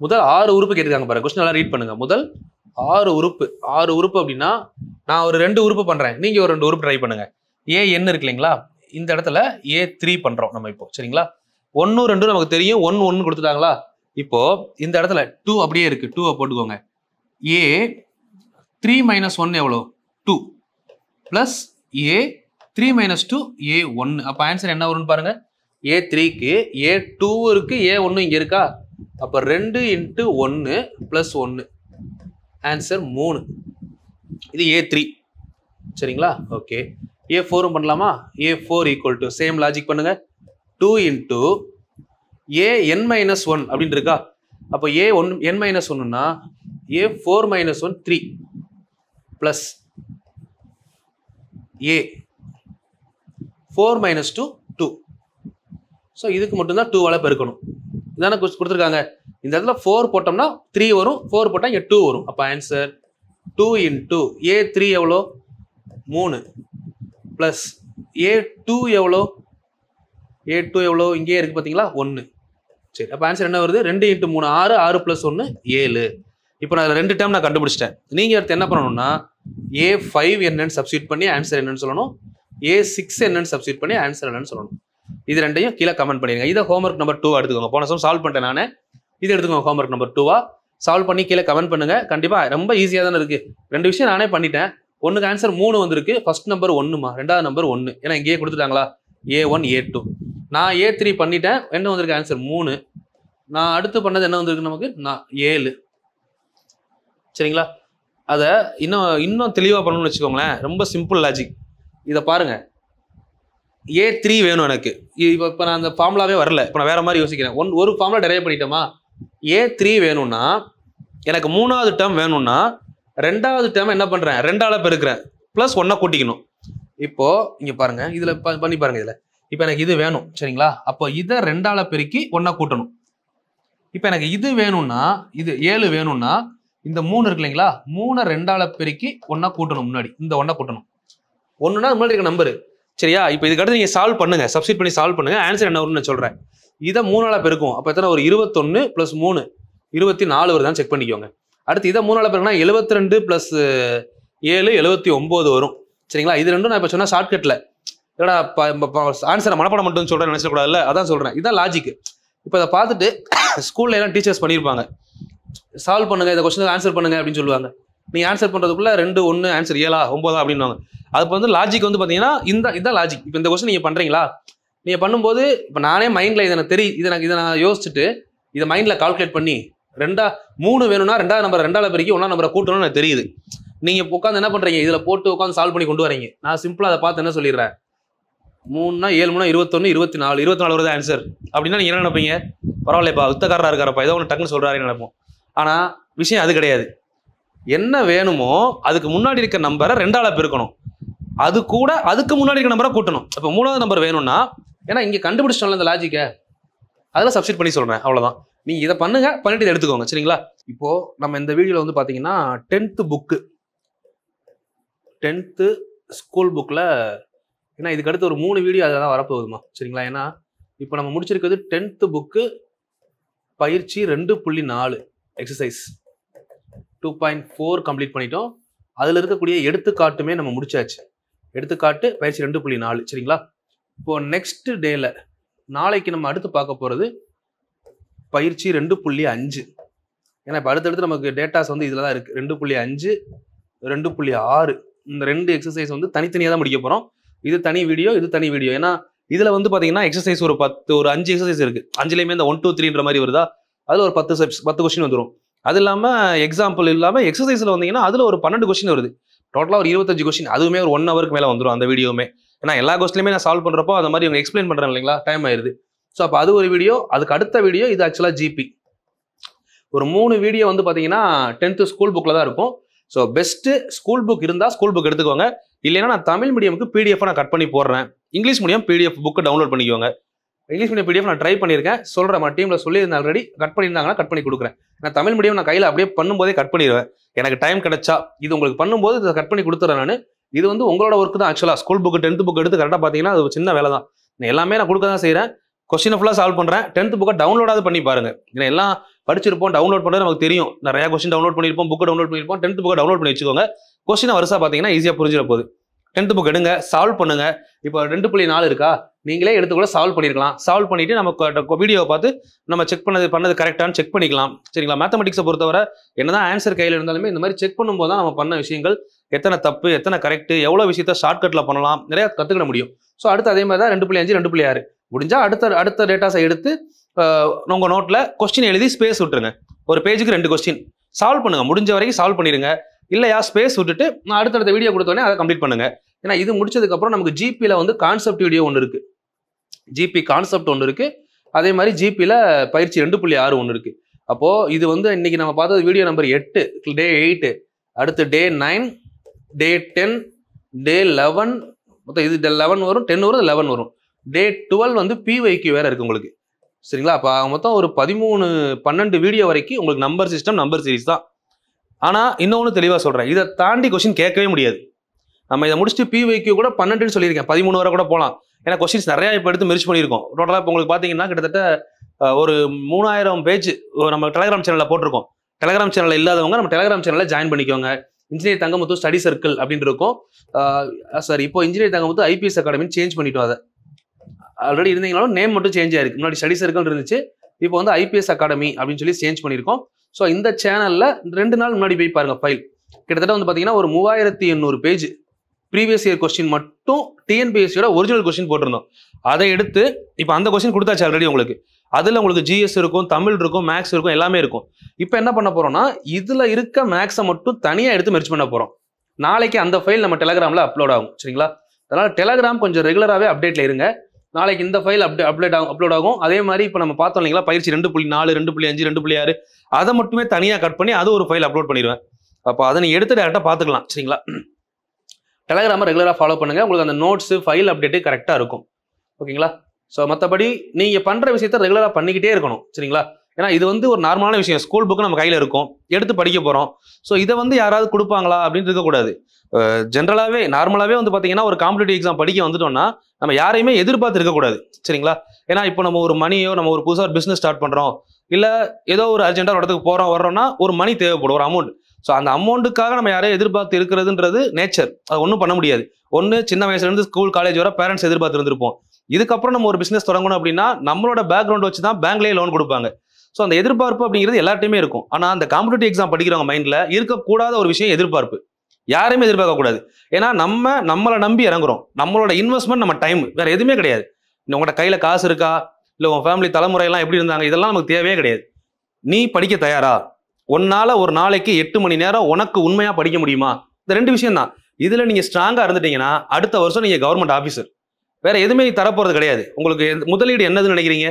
முதல் 6 உறுப்பு கேட்டிருக்காங்க பாருங்க. கொஸ்டின் நல்லா ரீட் பண்ணுங்க. முதல் 6 உறுப்பு. 6 உறுப்பு அப்படின்னா நான் ஒரு 2 உறுப்பு பண்ணுறேன், நீங்கள் ஒரு 2 உறுப்பு ட்ரை பண்ணுங்க. AN இருக்கு இல்லைங்களா? இந்த இடத்துல A3 பண்ணுறோம் நம்ம இப்போ. சரிங்களா? 1 2 நமக்கு தெரியும். 1 1 கொடுத்துட்டாங்களா? இப்போ இந்த இடத்துல 2 அப்படியே இருக்கு, 2 போட்டுக்கோங்க. A3 - 1 எவ்வளோ? 2 ப்ளஸ் A3 - 2 A1. அப்போ ஆன்சர் என்ன வரும்னு பாருங்க. A3க்கு A2 இருக்கு, A1 இங்கே இருக்கா? அப்போ 2 × 1 + 1 ஆன்சர் 3. இது A3. சரிங்களா? ஓகே, A4 பண்ணலாமா? A4 equal to same logic பண்ணுங்க. 2 × AN - 1 அப்படின்னு இருக்கா? அப்போ AN - 1ன்னா A4 - 1 3 plus A4 - 2 2. So இதுக்கு மட்டும்தான் 2வால் பெருக்கணும். இதானே கொடுத்துருக்காங்க. இந்த இடத்துல 4 போட்டோம்னா 3 வரும், 4 போட்டால் இங்கே 2 வரும். அப்போ ஆன்சர் 2 × A3 எவ்வளோ? 3 ப்ளஸ் A2 எவ்வளோ? A2 எவ்வளோ? இங்கே இருக்குது பார்த்தீங்களா? 1. சரி, அப்போ ஆன்சர் என்ன வருது? 2 × 3 6, 6 + 1 7. இப்போ நான் 2 டேர்ம் நான் கண்டுபிடிச்சிட்டேன். நீங்கள் அடுத்து என்ன பண்ணணும்னா A5 என்னன்னு சப்ஸ்டியூட் பண்ணி ஆன்சர் என்னன்னு சொல்லணும், A6 என்னன்னு சப்ஸ்டியூட் பண்ணி ஆன்சர் என்னன்னு சொல்லணும். இது ரெண்டையும் கீழே கமெண்ட் பண்ணிடுங்க. இதை ஹோம்ஒர்க் நம்பர் 2 எடுத்துக்கோங்க. போன வருஷம் சால்வ் பண்ணிட்டேன் நான். இது எடுத்துக்கோங்க ஹோம்ஒர்க் நம்பர் 2 சால்வ் பண்ணி கீழே கமெண்ட் பண்ணுங்க. கண்டிப்பாக ரொம்ப ஈஸியாக தானே இருக்குது. 2 விஷயம் நானே பண்ணிட்டேன். ஒன்றுக்கு ஆன்சர் 3 வந்திருக்கு. ஃபர்ஸ்ட் நம்பர் 1மா, ரெண்டாவது நம்பர் 1. ஏன்னா இங்கேயே கொடுத்துட்டாங்களா? A1 A2. நான் A3 பண்ணிட்டேன். என்ன வந்திருக்கு? ஆன்சர் 3. நான் அடுத்து பண்ணது என்ன வந்திருக்கு நமக்கு? 7. சரிங்களா? அதை இன்னும் தெளிவாக பண்ணணும்னு வச்சுக்கோங்களேன். ரொம்ப சிம்பிள் லாஜிக். இதை பாருங்க. A3 வேணும் எனக்கு. இப்போ நான் அந்த ஃபார்முலாவே வரல. இப்போ நான் வேற மாதிரி யோசிக்கிறேன். ஒரு ஃபார்முலா டெரைவ் பண்ணிட்டோமா? A3 வேணும்னா எனக்கு 3வது டேர்ம் வேணும்னா 2வது டேர்ம் என்ன பண்ணுறேன்? 2ஆல் பெருக்கிறேன், ப்ளஸ் 1 கூட்டிக்கணும். இப்போ இங்கே பாருங்க, இதில் பண்ணி பாருங்க. இதில் இப்போ எனக்கு இது வேணும். சரிங்களா? அப்போ இதை 2ஆல் பெருக்கி 1 கூட்டணும். இப்போ எனக்கு இது வேணும்னா, இது 7 வேணும்னா இந்த 3 இருக்கு இல்லைங்களா? 3 2ஆல் பெருக்கி 1 கூட்டணும். முன்னாடி இந்த 1 கூட்டணும். 1னா முன்னாடி இருக்க நம்பரு. சரியா? இப்போ இதுக்கு அடுத்து நீங்கள் சால்வ் பண்ணுங்க, சப்ஸ்டிட் பண்ணி சால்வ் பண்ணுங்க. ஆன்சர் என்ன வரும்னு நான் சொல்கிறேன். இதை 3ஆல் பெருக்கும். அப்போ எத்தனை? ஒரு 21 + 3 24 வருதான்னு செக் பண்ணிக்கோங்க. அடுத்து இதை 3ஆல் பெருக்குனா 72 + 7 79 வரும். சரிங்களா? இது ரெண்டும் நான் இப்போ சொன்ன ஷார்ட்கட்டில். ஏன்னா ஆன்சரை மனப்பாடம் மட்டும் சொல்கிறேன் நினச்சிடக்கூடாதுல்ல, அதான் சொல்கிறேன். இதான் லாஜிக். இப்போ அதை பார்த்துட்டு ஸ்கூல்ல எல்லாம் டீச்சர்ஸ் பண்ணியிருப்பாங்க, சால்வ் பண்ணுங்க, இந்த கொஸ்டின் ஆன்சர் பண்ணுங்க அப்படின்னு சொல்லுவாங்க. நீங்க ஆன்சர் பண்றதுக்குள்ள 2 1 ஆன்சர் 7 9 அப்படின்வாங்க. அது வந்து லாஜிக் வந்து பாத்தீங்கன்னா இதான் லாஜிக். இப்போ இந்த கொஸ்டின் நீங்க பண்றீங்களா, நீங்க பண்ணும்போது இப்போ நானே மைண்ட்ல இதை நான் யோசிச்சுட்டு இதை மைண்ட்ல கால்குலேட் பண்ணி 3 வேணும்னா 2வது நம்பர் 2ஆல பெருக்கி 1ஆம் நம்பரை கூட்டணும்னு எனக்கு தெரியுது. நீங்க உட்காந்து என்ன பண்றீங்க, இதுல போட்டு உட்காந்து சால்வ் பண்ணி கொண்டு வரீங்க. நான் சிம்பிளா அதை பார்த்து என்ன சொல்லிடுறேன், 3 7 3 21 24 வருது ஆன்சர் அப்படின்னா நீங்க என்ன நினைப்பீங்க, பரவாயில்லப்பா வித்தக்காரரா இருக்காரப்பா ஏதோ ஒன்று டக்குன்னு சொல்றாருன்னு நினைப்போம். ஆனா விஷயம் அது கிடையாது. என்ன வேணுமோ அதுக்கு முன்னாடி இருக்க நம்பரை 2ஆல பெருக்கணும், அது கூட அதுக்கு முன்னாடி இருக்க நம்பரை கூட்டணும். இப்போ 3வது நம்பர் வேணும்னா, ஏன்னா இங்க கண்டுபிடிச்சோம்ல இந்த லாஜிக்க, அதெல்லாம் சப்ஸ்டிட் பண்ணி சொல்றேன், அவ்வளவுதான். நீங்க இதை பண்ணுங்க, பண்ணிட்டு இதை எடுத்துக்கோங்க, சரிங்களா? இப்போ நம்ம இந்த வீடியோல வந்து பாத்தீங்கன்னா 10th ஸ்கூல் புக்ல, ஏன்னா இதுக்கு அடுத்து ஒரு 3 வீடியோ அதெல்லாம் வரப்போகுதுமா, சரிங்களா? ஏன்னா இப்போ நம்ம முடிச்சிருக்கிறது 10th புக்கு பயிற்சி 2.4 எக்ஸசைஸ் 2.4 கம்ப்ளீட் பண்ணிட்டோம். அதுல இருக்கக்கூடிய எடுத்துக்காட்டுமே நம்ம முடிச்சாச்சு. எடுத்துக்காட்டு பயிற்சி 2.4, சரிங்களா? இப்போ நெக்ஸ்ட் டேல நாளைக்கு நம்ம அடுத்து பார்க்க போறது பயிற்சி 2.5. ஏன்னா இப்போ அடுத்தடுத்து நமக்கு டேட்டாஸ் வந்து இதுல தான் இருக்கு. 2.5 2.6 இந்த 2 எக்ஸசைஸ் வந்து தனித்தனியாக தான் முடிக்க போறோம். இது தனி வீடியோ, இது தனி வீடியோ. ஏன்னா இதுல வந்து பாத்தீங்கன்னா எக்ஸசைஸ் ஒரு 5 எக்ஸசைஸ் இருக்கு. 5லையுமே இந்த 1 2 3ன்ற மாதிரி வருதா, அதுல ஒரு 10 கொஸ்டின் வந்துடும். அது இல்லாம எக்ஸாம்பிள் இல்லாம எக்ஸசைஸ்ல வந்தீங்கன்னா அதுல ஒரு 12 கொஸ்டின் வருது. டோட்டலா ஒரு 25 கொஸ்டின். அதுவுமே ஒரு 1 ஹவருக்கு மேல வந்துடும் அந்த வீடியோவுமே. ஏன்னா எல்லா கொஸ்டினுமே நான் சால்வ் பண்றப்போ அந்த மாதிரி இவங்க எக்ஸ்பிளைன் பண்றேன் இல்லைங்களா, டைம் ஆயிருது. ஸோ அப்போ அது ஒரு வீடியோ. அதுக்கு அடுத்த வீடியோ இது ஆக்சுவலா ஜிபி. ஒரு 3 வீடியோ வந்து பாத்தீங்கன்னா 10th ஸ்கூல் புக்ல தான் இருக்கும். ஸோ பெஸ்ட் ஸ்கூல் புக் இருந்தா ஸ்கூல் புக் எடுத்துக்கோங்க. இல்லைன்னா நான் தமிழ் மீடியமுக்கு பிடிஎஃப் நான் கட் பண்ணி போடுறேன். English medium PDF book download பண்ணிக்கோங்க. இங்கிலீஷ் மீடியம் பிடிஎஃப் நான் ட்ரை பண்ணியிருக்கேன், சொல்றேன். நம்ம டீம்ல சொல்லியிருந்தேன் ஆல்ரெடி, கட் பண்ணியிருந்தாங்கன்னா கட் பண்ணி கொடுக்குறேன். நான் தமிழ் மீடியம் நான் கையில் அப்படியே பண்ணும்போதே கட் பண்ணிடுவேன். எனக்கு டைம் கிடைச்சா இது உங்களுக்கு பண்ணும்போது இதை கட் பண்ணி கொடுத்துறேன் நான். இது வந்து உங்களோட ஒர்க் தான் ஆக்சுவலா. ஸ்கூல் புக் 10th புக் எடுத்து கரெக்டாக பார்த்தீங்கன்னா அது சின்ன வேலை தான். எல்லாமே நான் கொடுக்க தான் செய்கிறேன். கொஸ்டினை ஃபுல்லாக சால்வ் பண்ணுறேன். 10th புக்கை டவுன்லோடாவது பண்ணி பாருங்க. ஏன்னா எல்லாம் படிச்சிருப்போம், டவுன்லோட் பண்ணுறது நமக்கு தெரியும். நிறைய கொஸ்டின் டவுன்லோட் பண்ணியிருப்போம், புக்கு டவுன்லோட் பண்ணியிருப்போம். 10th புக்கை டவுன்லோட் பண்ணி வச்சுக்கோங்க. கொஸ்டினை வருஷா பார்த்தீங்கன்னா ஈஸியாக புரிஞ்சிட போகுது. 10th புக் எடுங்க, சால்வ் பண்ணுங்க. இப்போ 2.4 இருக்கா, நீங்களே எடுத்து கூட சால்வ் பண்ணிருக்கலாம். சால்வ் பண்ணிட்டு நமக்கு வீடியோவை பார்த்து நம்ம செக் பண்ணது கரெக்டானு செக் பண்ணிக்கலாம், சரிங்களா? மேத்தமெட்டிக்ஸை பொறுத்தவரை என்னதான் ஆன்சர் கையில் இருந்தாலுமே இந்த மாதிரி செக் பண்ணும்போது தான் நம்ம பண்ண விஷயங்கள் எத்தனை தப்பு எத்தனை கரெக்ட், எவ்வளோ விஷயத்த ஷார்ட்கட்ல பண்ணலாம், நிறைய கற்றுக்கிட முடியும். ஸோ அடுத்து அதே மாதிரி தான் 2.5 2.6 முடிஞ்சா அடுத்த டேட்டாஸை எடுத்து உங்கள் நோட்டில் கொஸ்டின் எழுதி ஸ்பேஸ் விட்டுருங்க. ஒரு பேஜுக்கு 2 கொஸ்டின் சால்வ் பண்ணுங்க. முடிஞ்ச வரைக்கும் சால்வ் பண்ணிடுங்க. இல்லையா ஸ்பேஸ் விட்டுட்டு நான் அடுத்தடுத்த வீடியோ கொடுத்தோன்னே அதை கம்ப்ளீட் பண்ணுங்க. ஏன்னா இது முடிச்சதுக்கப்புறம் நமக்கு ஜிபியில் வந்து கான்செப்ட் வீடியோ ஒன்று இருக்கு. ஜிபி கான்செப்ட் ஒன்று இருக்கு. அதே மாதிரி ஜிபியில் பயிற்சி 2.6 ஒன்று இருக்கு. அப்போ இது வந்து இன்னைக்கு நம்ம பார்த்தது வீடியோ நம்பர் 8, டே 8. அடுத்து டே 9, டே 10, டே 11. மொத்தம் இது 11 வரும், 10 வரும், 11 வரும். டே 12 வந்து பிவைக்கு வேற இருக்கு உங்களுக்கு, சரிங்களா? அப்போ மொத்தம் ஒரு 13 12 வீடியோ வரைக்கும் உங்களுக்கு நம்பர் சிஸ்டம் நம்பர் சீரிஸ் தான். ஆனால் இன்னொன்று தெளிவாக சொல்கிறேன், இதை தாண்டி கொஸ்டின் கேட்கவே முடியாது. நம்ம இதை முடிச்சுட்டு பிவைக்கு கூட 12ன்னு சொல்லியிருக்கேன், 13 வரை கூட போகலாம். ஏன்னா கொஸ்டின்ஸ் நிறையா இப்போ எடுத்து மெர்ஜ் பண்ணியிருக்கோம். டோட்டலாக இப்போ உங்களுக்கு பார்த்தீங்கன்னா கிட்டத்தட்ட ஒரு 3000 பேஜ் நம்ம டெலிகிராம் சேனலில் போட்டிருக்கோம். டெலிகிராம் சேனலில் இல்லாதவங்க நம்ம டெலிகிராம் சேனலில் ஜாயின் பண்ணிக்கோங்க. இன்ஜினியர் தங்கமுத்து ஸ்டடி சர்க்கிள் அப்படின்னு இருக்கும். சாரி, இப்போ இன்ஜினியர் தங்கமுத்து ஐபிஎஸ் அகாடமின்னு சேஞ்ச் பண்ணிட்டோம். அதை ஆல்ரெடி இருந்தீங்கனாலும் நேம் மட்டும் சேஞ்ச் ஆயிருக்கு. முன்னாடி ஸ்டடி சர்க்கிள் இருந்துச்சு, இப்போ வந்து ஐபிஎஸ் அகாடமி அப்படின்னு சொல்லி சேஞ்ச் பண்ணியிருக்கோம். ஸோ இந்த சேனலில் 2 நாள் முன்னாடி போய் பாருங்க. ஃபைல் கிட்டத்தட்ட வந்து பார்த்தீங்கன்னா ஒரு 3800 பேஜ் ப்ரீவியஸ் இயர் கொஸ்டின் மட்டும் டிஎன்பிஎஸ்சியோட ஒரிஜினல் கொஸ்டின் போட்டிருந்தோம். அதை எடுத்து இப்போ அந்த கொஸ்டின் கொடுத்தாச்சு ஆல்ரெடி உங்களுக்கு. அதில் உங்களுக்கு ஜிஎஸ் இருக்கும், தமிழ் இருக்கும், மேக்ஸ் இருக்கும், எல்லாமே இருக்கும். இப்போ என்ன பண்ண போறோம்னா இதில் இருக்க மேக்ஸை மட்டும் தனியாக எடுத்து மெர்ஜ் பண்ண போகிறோம். நாளைக்கு அந்த ஃபைல் நம்ம டெலிகிராமில் அப்லோட் ஆகும், சரிங்களா? அதனால் டெலிகிராம் கொஞ்சம் ரெகுலராகவே அப்டேட்டில் இருங்க. நாளைக்கு இந்த ஃபைல் அப்லோட் ஆகும். அதே மாதிரி இப்போ நம்ம பார்த்தோம் இல்லைங்களா, பயிற்சி 2.4 2.5 2.6 அதை மட்டுமே தனியாக கட் பண்ணி அது ஒரு ஃபைல் அப்லோட் பண்ணிடுவேன். அப்போ அதை நீங்கள் எடுத்து டேரெக்டாக பார்த்துக்கலாம், சரிங்களா? டெலிகிராமை ரெகுலராக ஃபாலோ பண்ணுங்க. உங்களுக்கு அந்த நோட்ஸ் ஃபைல் அப்டேட்டு கரெக்டாக இருக்கும், ஓகேங்களா? ஸோ மற்றபடி நீங்கள் பண்ணுற விஷயத்த ரெகுலராக பண்ணிக்கிட்டே இருக்கணும், சரிங்களா? ஏன்னா இது வந்து ஒரு நார்மலான விஷயம். ஸ்கூல் புக்கு நம்ம கையில் இருக்கும், எடுத்து படிக்க போகிறோம். ஸோ இதை வந்து யாராவது கொடுப்பாங்களா அப்படின்னு இருக்கக்கூடாது. ஜென்ரலாகவே நார்மலாகவே வந்து பார்த்தீங்கன்னா ஒரு காம்படிட்டிவ் எக்ஸாம் படிக்க வந்துட்டோம்னா நம்ம யாரையுமே எதிர்பார்த்து இருக்கக்கூடாது, சரிங்களா? ஏன்னா இப்போ நம்ம ஒரு மணியோ நம்ம ஒரு புதுசாக ஒரு பிஸ்னஸ் ஸ்டார்ட் பண்ணுறோம், இல்லை ஏதோ ஒரு அர்ஜென்ட்டாக ஒரு இடத்துக்கு வர்றோம்னா ஒரு மணி தேவைப்படும், ஒரு அமௌண்ட். ஸோ அந்த அமௌண்ட்டுக்காக நம்ம யாரையும் எதிர்பார்த்து இருக்கிறதுன்றது நேச்சர். அது ஒன்றும் பண்ண முடியாது. ஒன்று சின்ன வயசுலேருந்து ஸ்கூல் காலேஜ் வர பேரண்ட்ஸ் எதிர்பார்த்து இருந்திருப்போம். இதுக்கப்புறம் நம்ம ஒரு பிசினஸ் தொடங்கணும் அப்படின்னா நம்மளோட பேக்ரவுண்ட் வச்சு தான் பேங்க்லேயே லோன் கொடுப்பாங்க. ஸோ அந்த எதிர்பார்ப்பு அப்படிங்கிறது எல்லார்ட்டையுமே இருக்கும். ஆனால் அந்த காம்படிட்டிவ் எக்ஸாம் படிக்கிறவங்க மைண்டில் இருக்கக்கூடாத ஒரு விஷயம் எதிர்பார்ப்பு. யாருமே எதிர்பார்க்கக்கூடாது. ஏன்னா நம்மளை நம்பி இறங்குறோம். நம்மளோட இன்வெஸ்ட்மெண்ட் நம்ம டைம், வேற எதுவுமே கிடையாது. உங்களோட கையில் காசு இருக்கா, இல்லை உங்கள் ஃபேமிலி தலைமுறையெல்லாம் எப்படி இருந்தாங்க, இதெல்லாம் நமக்கு தேவையே கிடையாது. நீ படிக்க தயாரா? உன்னால ஒரு நாளைக்கு 8 மணி நேரம் உனக்கு உண்மையாக படிக்க முடியுமா? இந்த 2 விஷயம் தான். இதில் நீங்கள் ஸ்ட்ராங்காக இருந்துட்டீங்கன்னா அடுத்த வருஷம் நீங்கள் கவர்மெண்ட் ஆஃபீஸர். வேற எதுவுமே தரப்போறது கிடையாது. உங்களுக்கு முதலீடு என்னதுன்னு நினைக்கிறீங்க?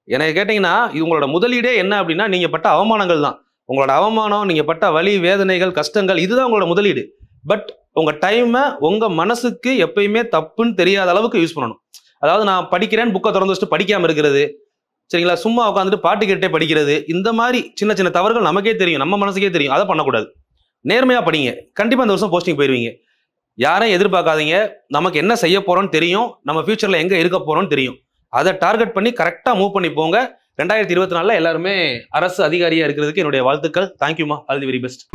எனக்கு கேட்டீங்கன்னா உங்களோட முதலீடே என்ன அப்படின்னா நீங்க பட்ட அவமானங்கள் தான். உங்களோட அவமானம், நீங்க பட்ட வலி, வேதனைகள், கஷ்டங்கள், இதுதான் உங்களோட முதலீடு. பட் உங்க டைமை உங்க மனசுக்கு எப்பயுமே தப்புன்னு தெரியாத அளவுக்கு யூஸ் பண்ணணும். அதாவது நான் படிக்கிறேன்னு புக்கை திறந்து வச்சுட்டு படிக்காம இருக்கிறது, சரிங்களா, சும்மா உட்காந்துட்டு பாட்டு கேட்டே படிக்கிறது, இந்த மாதிரி சின்ன சின்ன தவறுகள் நமக்கே தெரியும், நம்ம மனசுக்கே தெரியும். அதை பண்ணக்கூடாது. நேர்மையா படிங்க. கண்டிப்பா இந்த வருஷம் போஸ்டிங் போயிருவீங்க. யாரையும் எதிர்பார்க்காதீங்க. நமக்கு என்ன செய்ய போறோம்னு தெரியும், நம்ம ஃபியூச்சர்ல எங்க இருக்க போறோம்னு தெரியும். அதை டார்கெட் பண்ணி கரெக்டா மூவ் பண்ணி போங்க. 2024 எல்லாருமே அரசு அதிகாரியா இருக்கிறதுக்கு என்னுடைய வாழ்த்துக்கள். தேங்க்யூமா. All the very best.